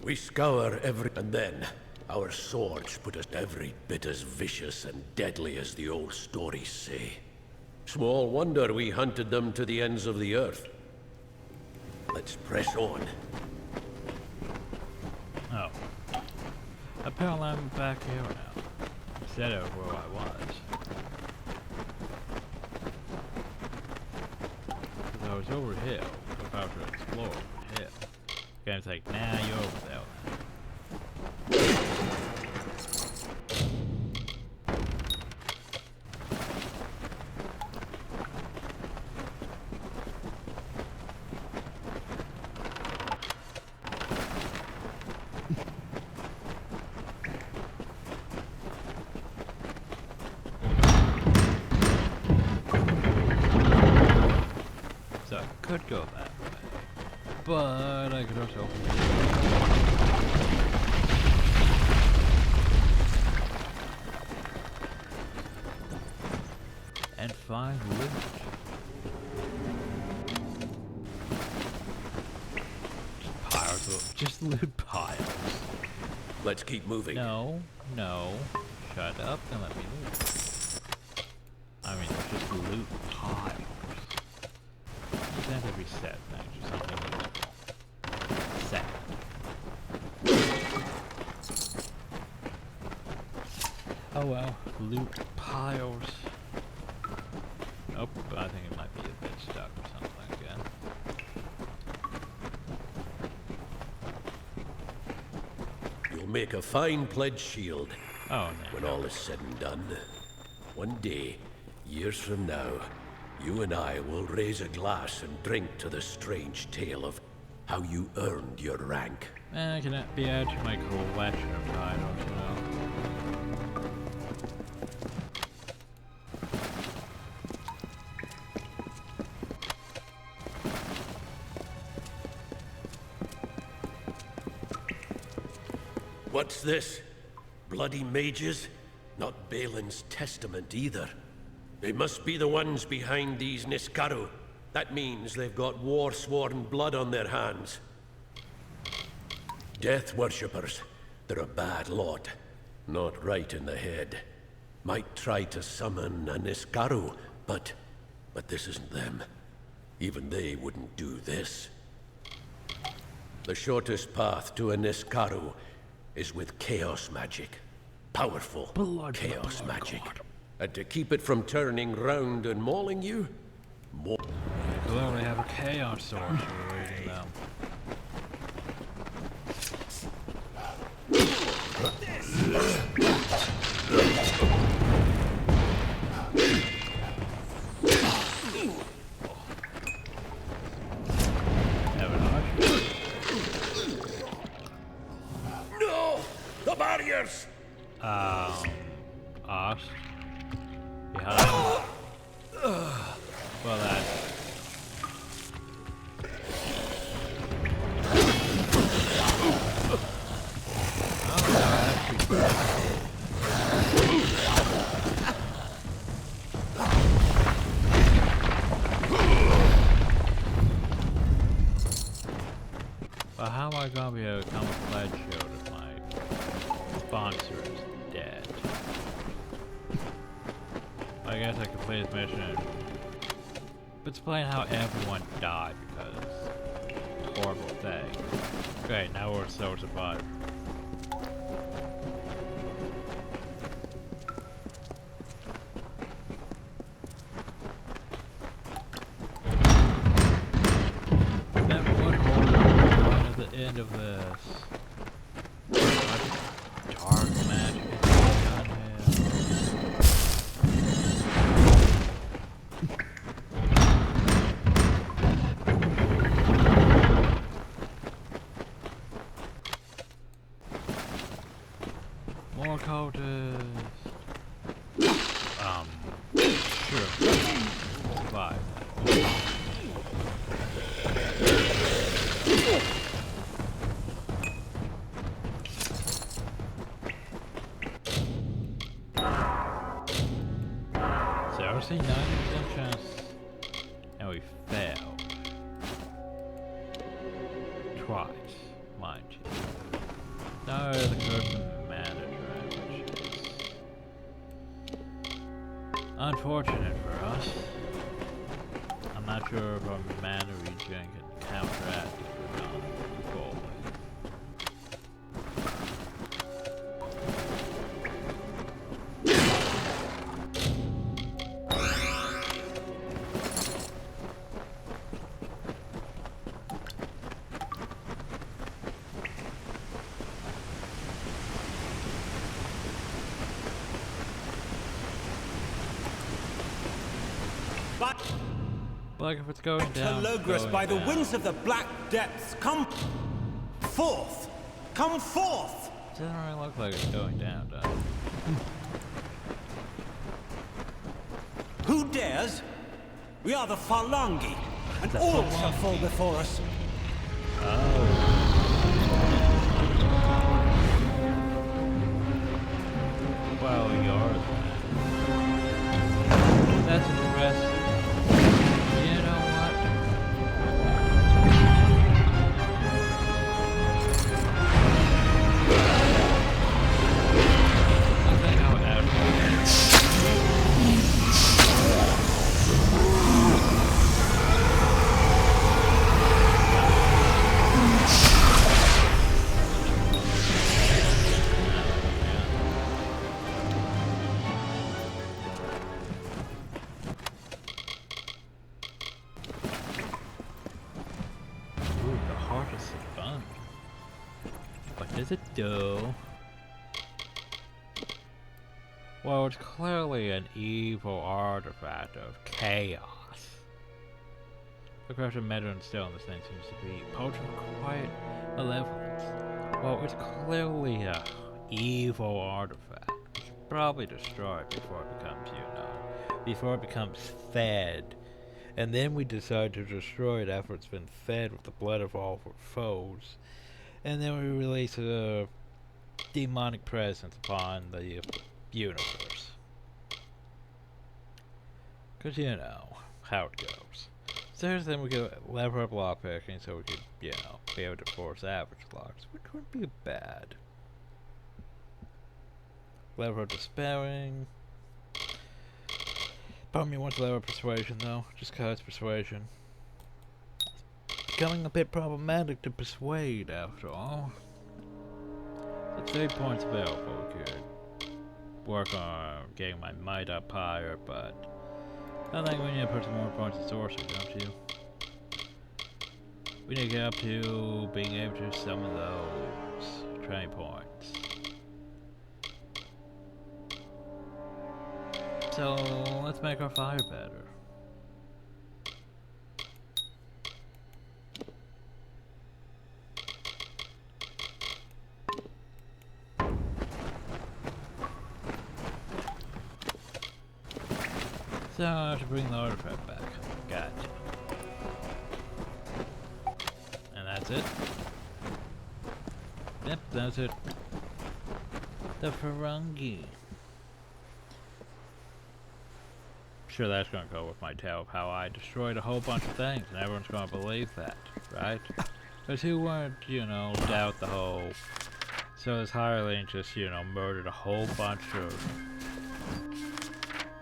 We scour every... and then our swords put us every bit as vicious and deadly as the old stories say. Small wonder we hunted them to the ends of the earth. Let's press on. Oh. Apparently I'm back here now. Instead of where I was. Because I was over here. About to explore over here. Game's like, nah, you're over there. So I could go that way, but I could also open it. And find loot. Just piles of, just loot piles. Let's keep moving. No, no. Shut up and let me loot. I mean, just loot piles. These have to be set things or something useful. Set. Oh well, loot piles. Nope, I think it might be a bit stuck or something again. You'll make a fine pledge shield. Oh, no. When all is said and done. One day, years from now, you and I will raise a glass and drink to the strange tale of how you earned your rank. I can be added to my collection of titles, you know. What's this? Bloody mages? Not Balin's testament either. They must be the ones behind these Niskaru. That means they've got war-sworn blood on their hands. Death worshippers. They're a bad lot. Not right in the head. Might try to summon a Niskaru, but this isn't them. Even they wouldn't do this. The shortest path to a Niskaru is with chaos magic. Powerful chaos magic. And to keep it from turning round and mauling you, more. We clearly have a chaos source we're reading them. No! The barriers! Us? Behind? Well, that. Well, how am I gonna be able to come with pledge shield if my sponsor is dead? I guess I can play this mission, but it's playing how everyone died because horrible thing. Okay, now we're so survived. That one hole right at the end of this. More cultists. Sure. 5. Seriously, 90% chance, and we failed. Twice, mind you. No, the curtain manager, which is unfortunate for us. I'm not sure if our mana regen can counteract it or not fully. Like if it's going down. Telogris, by the winds of the black depths, come forth! Come forth! It doesn't really look like it's going down, does it? Who dares? We are the Phalangi, and all shall fall before us. Well, yours, man. That's impressive. You know what? I think I'll add Does it do? Well, it's clearly an evil artifact of chaos. The corruption metal and stone this thing seems to be potent quiet malevolence. Well, it's clearly a evil artifact. It should probably destroy it before it becomes, before it becomes fed. And then we decide to destroy it after it's been fed with the blood of all of our foes. And then we release a demonic presence upon the universe. Because you know how it goes. So then we could level up lockpicking so we could, be able to force average locks, which wouldn't be bad. Level up despairing. Part of me wants to level up persuasion though, just cause persuasion. Becoming a bit problematic to persuade, after all. It's 8 points available. We could work on getting my might up higher, but I think we need to put some more points in sorcery, don't you? We need to get up to being able to summon those training points. So let's make our fire better. So I have to bring the artifact back. Gotcha. And that's it? Yep, that's it. The Ferengi. Sure, that's gonna go with my tale of how I destroyed a whole bunch of things, and everyone's gonna believe that, right? Because who wouldn't, doubt the whole... So this hireling just, murdered a whole bunch of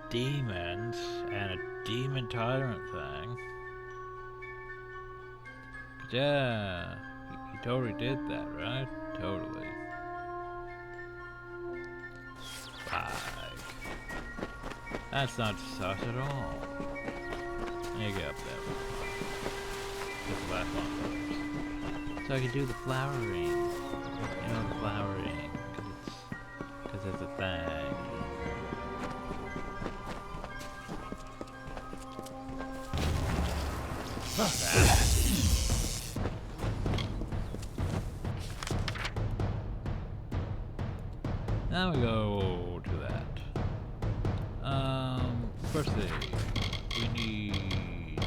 demons and a demon tyrant thing. Yeah, he totally did that, right? Totally. That's not sus at all. You get up there. Get the last one first. So I can do the flowering. The flowering. Because it's a thing. Now we go to that. First thing, we need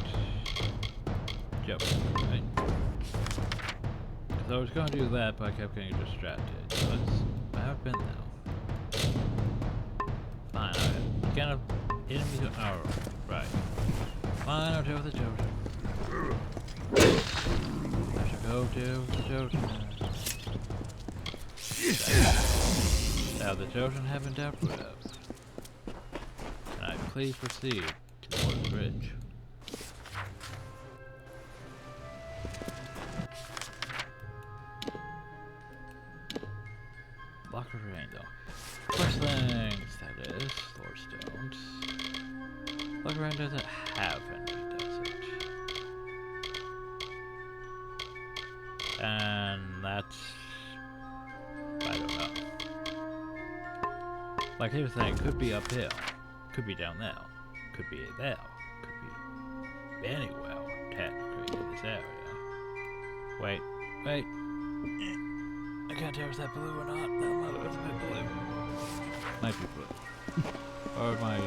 Joe, right? So I was going to do that, but I kept getting distracted. So I have been now. Fine, alright. Kind of enemies. Oh, right. Fine, I'll deal with the Jojo. I should go deal with the Jojo now. Now the Jojo have been dealt with. And I please proceed toward the bridge. Locker rain though. First things, that is, Lord Stones. Locker rain doesn't have any, does it? And that's... I don't know. Like here's the thing, could be uphill. Could be down there. Could be there. Could be anywhere, technically, in this area. Wait. I can't tell if that's blue or not. No, it's a bit blue. Might be blue. Or might...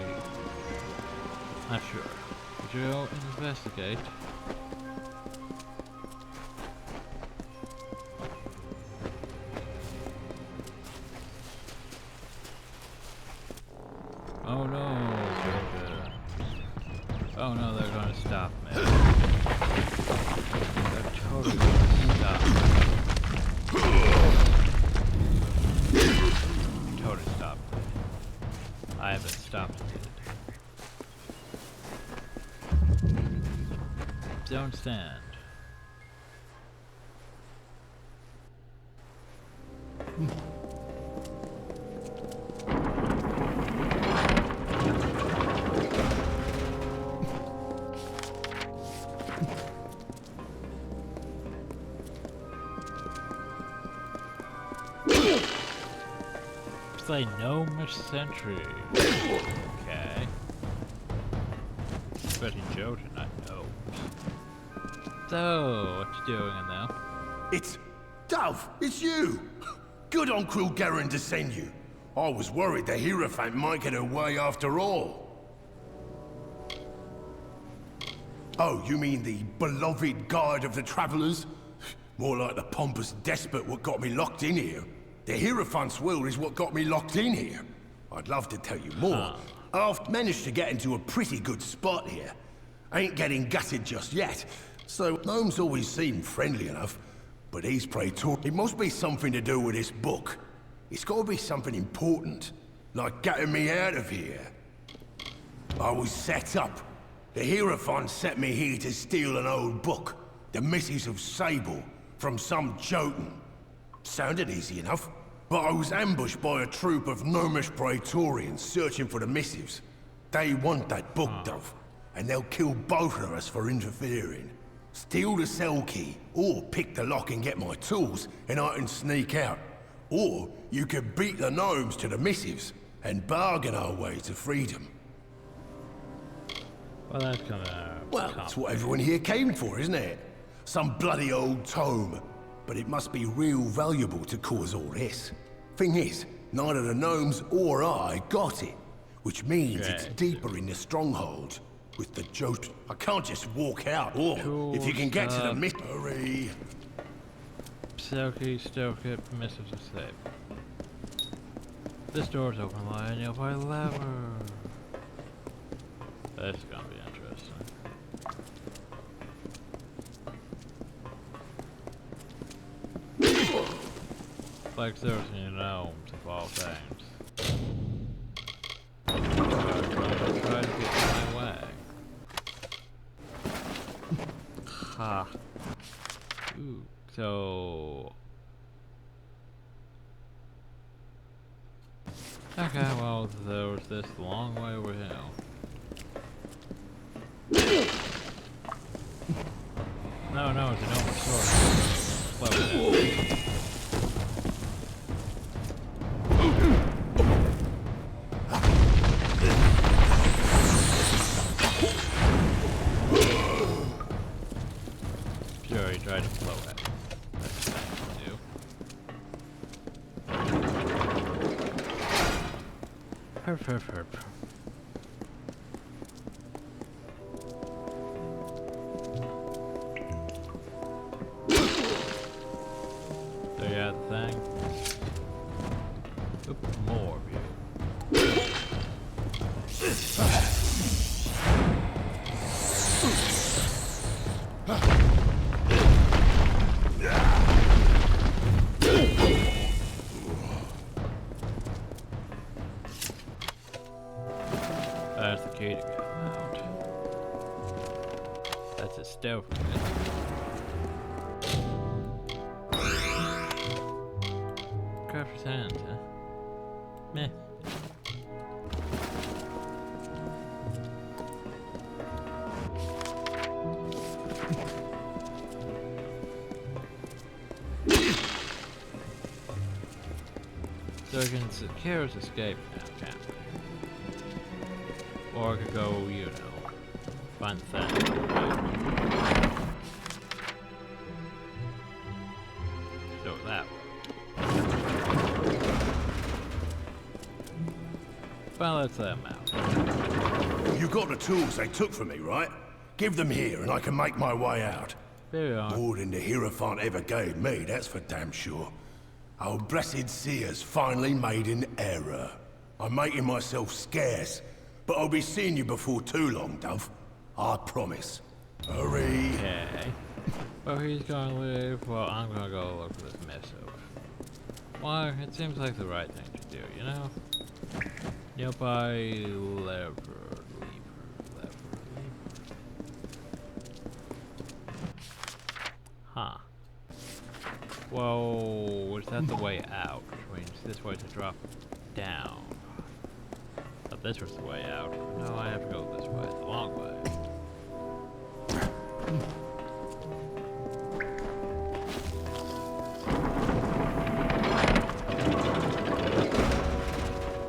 Not sure. Would you go investigate? Oh no, oh no, they're gonna stop me. They're totally gonna stop me. Totally stopped me. I haven't stopped it. Don't stand. Say no much sentry. Okay. Especially Joe did not know. So, what you doing in there? It's... Dove! It's you! Good on Krulgerin to send you. I was worried the Hierophant might get away after all. Oh, you mean the beloved guide of the travelers? More like the pompous despot what got me locked in here. The Hierophant's will is what got me locked in here. I'd love to tell you more. I've managed to get into a pretty good spot here. Ain't getting gutted just yet, so gnomes always seem friendly enough. But he's praetor. It must be something to do with this book. It's got to be something important, like getting me out of here. I was set up. The Hierophant set me here to steal an old book, The Missives of Sable, from some Jotun. Sounded easy enough, but I was ambushed by a troop of gnomish praetorians searching for the missives. They want that book, Dove, and they'll kill both of us for interfering. Steal the cell key, or pick the lock and get my tools, and I can sneak out. Or you could beat the gnomes to the missives, and bargain our way to freedom. Well, that's kinda... Well, that's what everyone here came for, isn't it? Some bloody old tome. But it must be real valuable to cause all this. Thing is, neither the gnomes or I got it. Which means it's deeper in the stronghold. With the Jotun. I can't just walk out. Or, if you can get to the mystery... Selkie, stoke it, missives of safe. This door's open wide and you'll buy lever. That's gonna be interesting. Like there's any gnomes of all things. Try to get my way. Ha. Ooh, so... Okay, well, there was this long way over here. No, it's an open sword. Slow it down. Sure, he tried to blow it. That's what I Herp, herp, herp. There you have the thing. Oop, more of you. That's the key to get out. That's a stealth kit. Crafter's hand, huh? Meh. So I can secure his escape now, can't we? Or I could go, you know, find the thing. So that way. Well, let's let him out. You got the tools they took from me, right? Give them here and I can make my way out. There you are. More than the Hierophant ever gave me, that's for damn sure. Our blessed seer's finally made an error. I'm making myself scarce, but I'll be seeing you before too long, Dove. I promise. Hurry. Okay. Well, he's gonna leave. Well, I'm gonna go look for this missive. Why? It seems like the right thing to do, you know? Nearby lever. Huh. Whoa, is that the way out? Which means this way to drop down. But this was the way out. No, I have to go this way, the long way.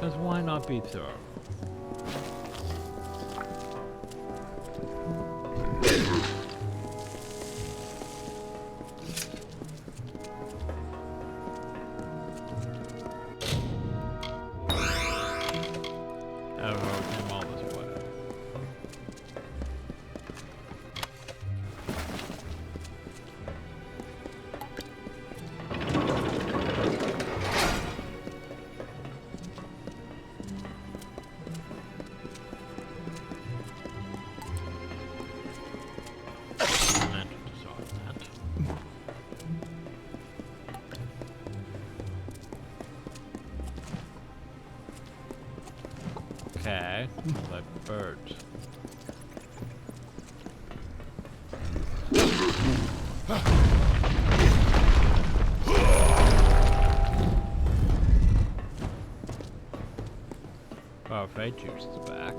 Because why not be thorough? Okay, like birds. Oh, fate juice is back.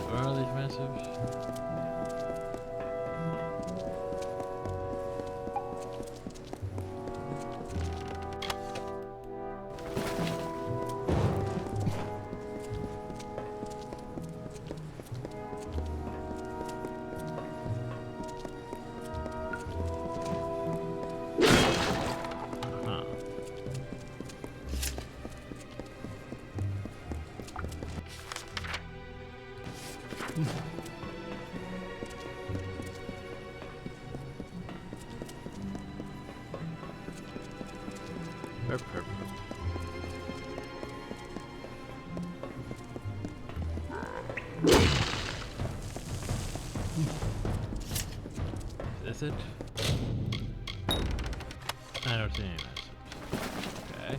Where are these missives? Is it? I don't see any messages. Okay.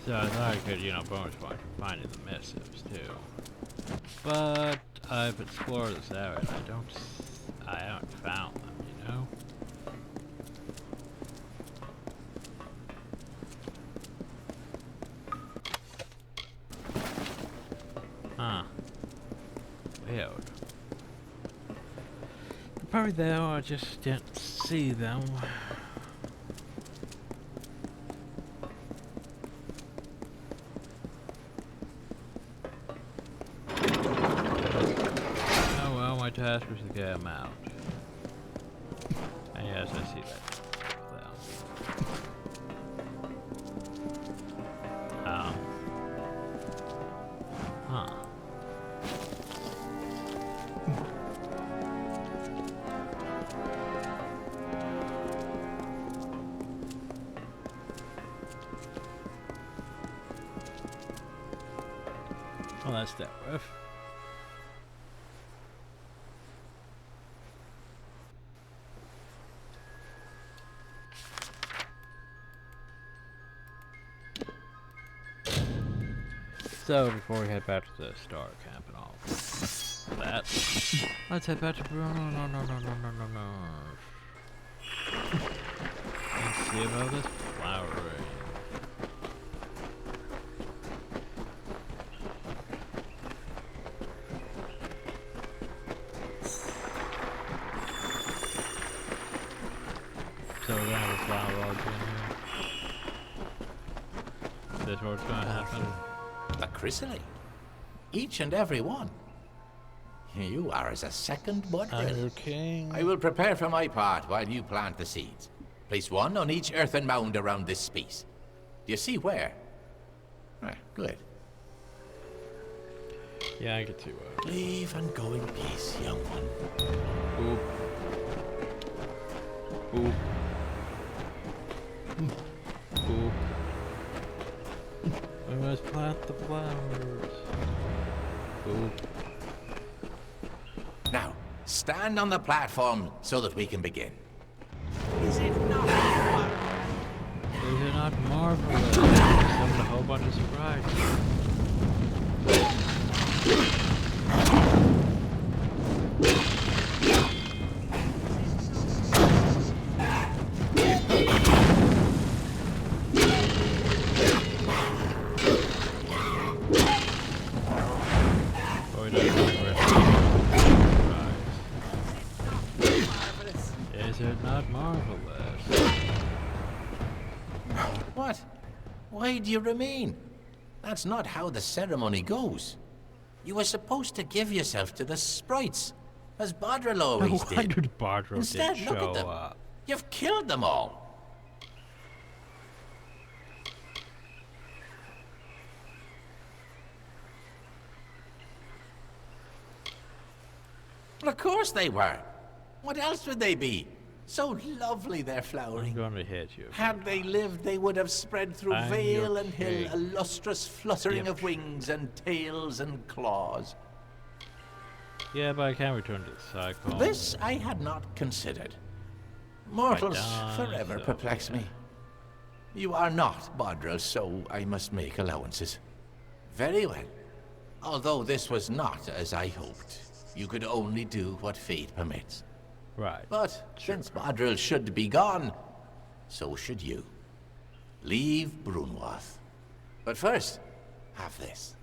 So I thought I could, you know, bonus point for finding the missives too. But I've explored this area and I haven't found them, you know? Huh. Weird. Probably there, I just didn't see them. fast we should get him out. And yes, I see that. Huh. Well, that's that rough. So, before we head back to the star camp and all that, let's head back to Let's see about this flowering. So we're gonna have a flower rods in here. Is this what's gonna happen? The chrysalis? Each and every one. You are as a second mud drill. King. I will prepare for my part while you plant the seeds. Place one on each earthen mound around this space. Do you see where? Ah, good. Yeah, I get to leave and go in peace, young one. Oop. Oop. Oop. We must plant the flowers. Oop. Now, stand on the platform so that we can begin. Is it not marvelous? Having a whole bunch of surprises. Is it not marvelous? What? Why do you remain? That's not how the ceremony goes. You were supposed to give yourself to the sprites, as Bodril always did. No wonder Bodril Instead, didn't look show at them. up. You've killed them all. Of course they were. What else would they be? So lovely they're flowering. I'm gonna hit you. Had they lived, they would have spread through I'm vale your and hill, king. a lustrous fluttering of wings and tails and claws. Yeah, but I can't return to the cycle. This I had not considered. Mortals die, forever so perplex me. You are not Bodril, so I must make allowances. Very well. Although this was not as I hoped. You could only do what fate permits. Right. But since Bodril should be gone, so should you. Leave Brunwath. But first, have this.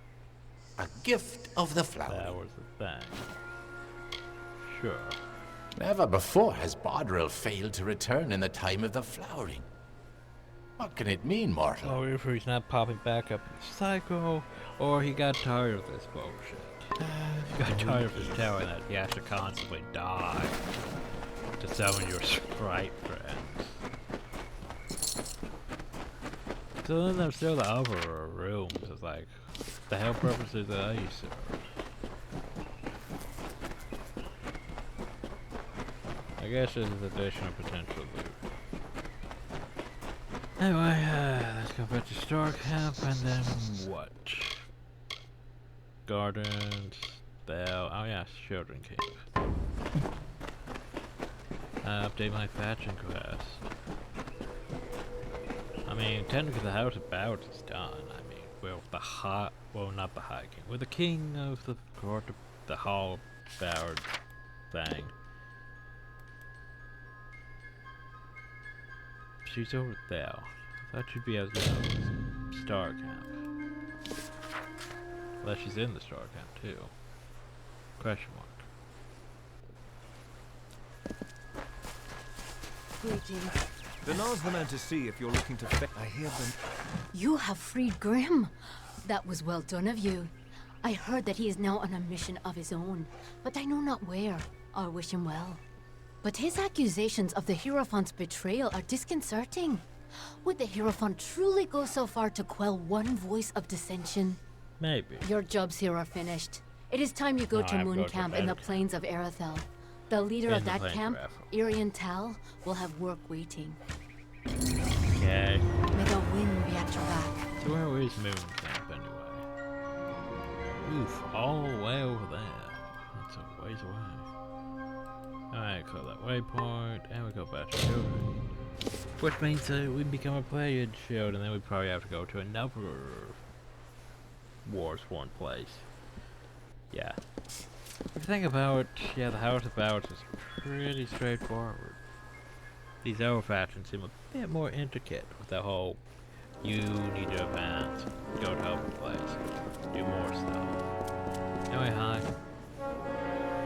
A gift of the flower. That was the thing. Sure. Never before has Bodril failed to return in the time of the flowering. What can it mean, mortal? Or if he's not popping back up in the cycle, or he got tired of this bullshit. He got tired of his telling that he has to constantly die to summon your sprite friends. So then there's still the other rooms. It's like, the hell purposes that I serve. I guess this is additional potential loot. Anyway, let's go back to Star Camp and then what? Gardens, Bell, oh yeah, Children Camp. Update my thatching quest. I mean, technically the house about is done. I mean, well, not the High King. We're the king of the court, the hall bowered thing. She's over there. I thought she'd be at the Star Camp. Unless she's in the Star Camp too. Question mark. Greetings. Denar's the man to see if you're looking to I hear them. You have freed Grim. That was well done of you. I heard that he is now on a mission of his own, but I know not where. I'll wish him well. But his accusations of the Hierophant's betrayal are disconcerting. Would the Hierophant truly go so far to quell one voice of dissension? Maybe. Your jobs here are finished. It is time you go to Moon Camp in the plains of Arethel. The leader of that camp, Irian Tal, will have work waiting. Okay. May the wind be at your back. So where is Moon Camp anyway? Oof, all the way over there. That's a ways away. Alright, call that waypoint, and we go back to Shielding. Which means we become a player in Shield, and then we probably have to go to another Warsworn place. Yeah. The thing about, yeah, the House of Battles is pretty straightforward. These other factions seem a bit more intricate with the whole, you need to advance, go to other place, do more stuff. Anyway, hi.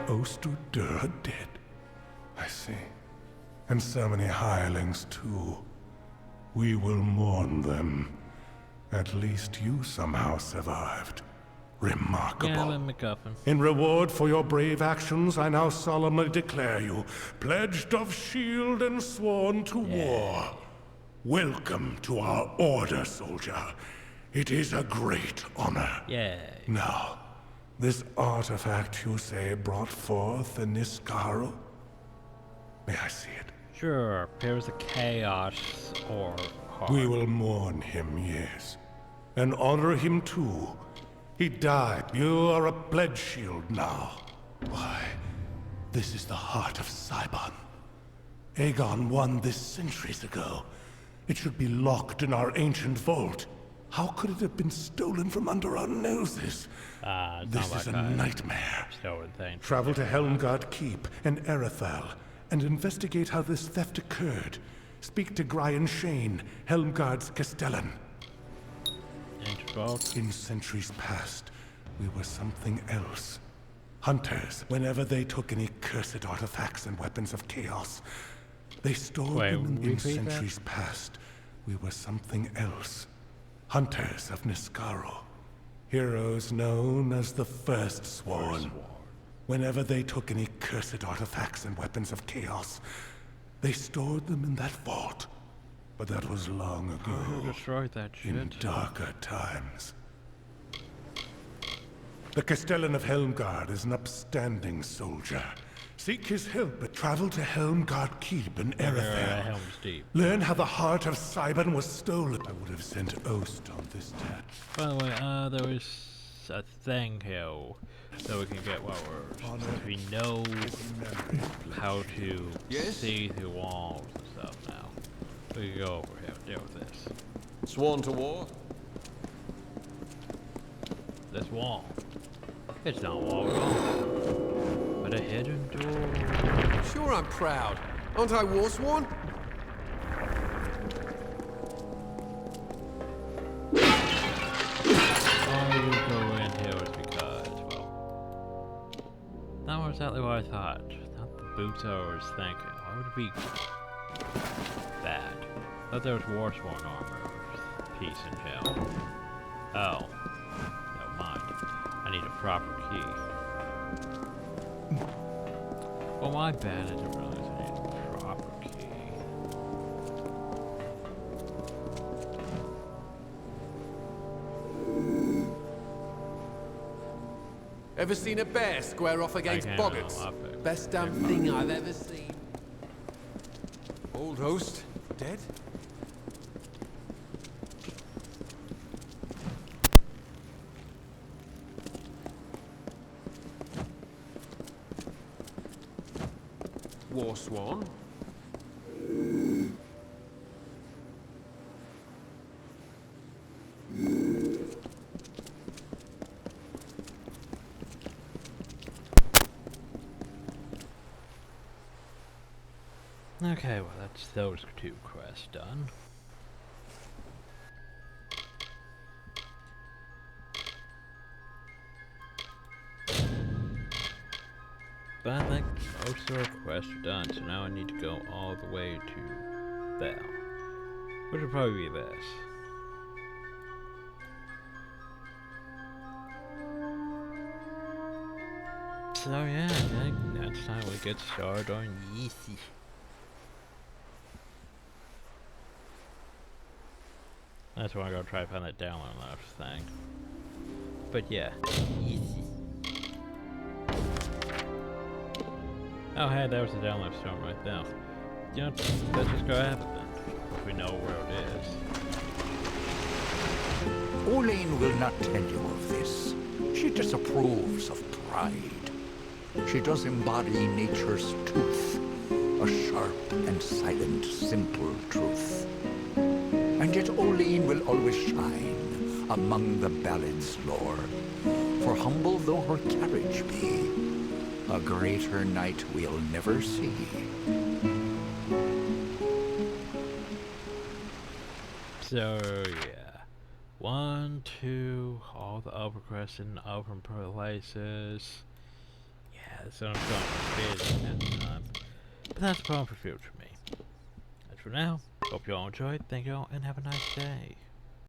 Oster are dead. I see. And so many hirelings too. We will mourn them. At least you somehow survived. Remarkable. Yeah, MacGuffin. In reward for your brave actions, I now solemnly declare you pledged of shield and sworn to war. Welcome to our order, soldier. It is a great honor. Yay. Now, this artifact you say brought forth in Niskaro? May I see it? Sure, appears a chaos or heart. We will mourn him, yes. And honor him too. He died. You are a pledge shield now. Why, this is the heart of Cybon. Aegon won this centuries ago. It should be locked in our ancient vault. How could it have been stolen from under our noses? This is a nightmare. Travel to Helmgard Keep and Arethel and investigate how this theft occurred. Speak to Brian Shane, Helmgard's Castellan. In centuries past, we were something else. Hunters, whenever they took any cursed artifacts and weapons of chaos, they stored them in centuries past. We were something else. Hunters of Niskaro. Heroes known as the First Sworn. Whenever they took any cursed artifacts and weapons of chaos, they stored them in that vault. But that was long ago. Who destroyed that shit? In darker times. The Castellan of Helmgard is an upstanding soldier. Seek his help, but travel to Helmgard Keep in Arethel. Learn how the heart of Cybon was stolen. I would have sent Ost on this task. By the way, there was a thing here that we can get while we know how to see through walls and stuff now. We can go over here and deal with this. Sworn to war? This wall. It's not a wall at all, but a hidden door. Sure, I'm proud. Aren't I Warsworn? Why we go in here is because, well, not exactly what I thought. Not the boots I was thinking. Why would it be bad? I thought there was Warsworn armor piece in here. Oh. Never mind. I need a proper key. Well, my bad, I didn't realize I needed a proper key. Ever seen a bear square off against boggarts? Best damn thing I've ever seen. Old host, dead? Warsworn? Okay, well that's those two quests done. But I think most of our quests are done, so now I need to go all the way to Bell. Which would probably be this. So yeah, I think next time we get started on Yeezy. That's why I'm gonna try to find that download thing. But yeah, Yeezy. Oh hey, there was the download stone right there. You know, let's just grab it then, if we know where it is. Orlane will not tell you of this. She disapproves of pride. She does embody nature's tooth, a sharp and silent, simple truth. And yet Orlane will always shine among the ballad's lore. For humble though her carriage be, a greater knight we'll never see. So yeah, 1, 2, all the upper crescent, open places. Yeah, that's what I'm going for next time. But that's a problem for future me. As for now, hope you all enjoyed. Thank you all, and have a nice day.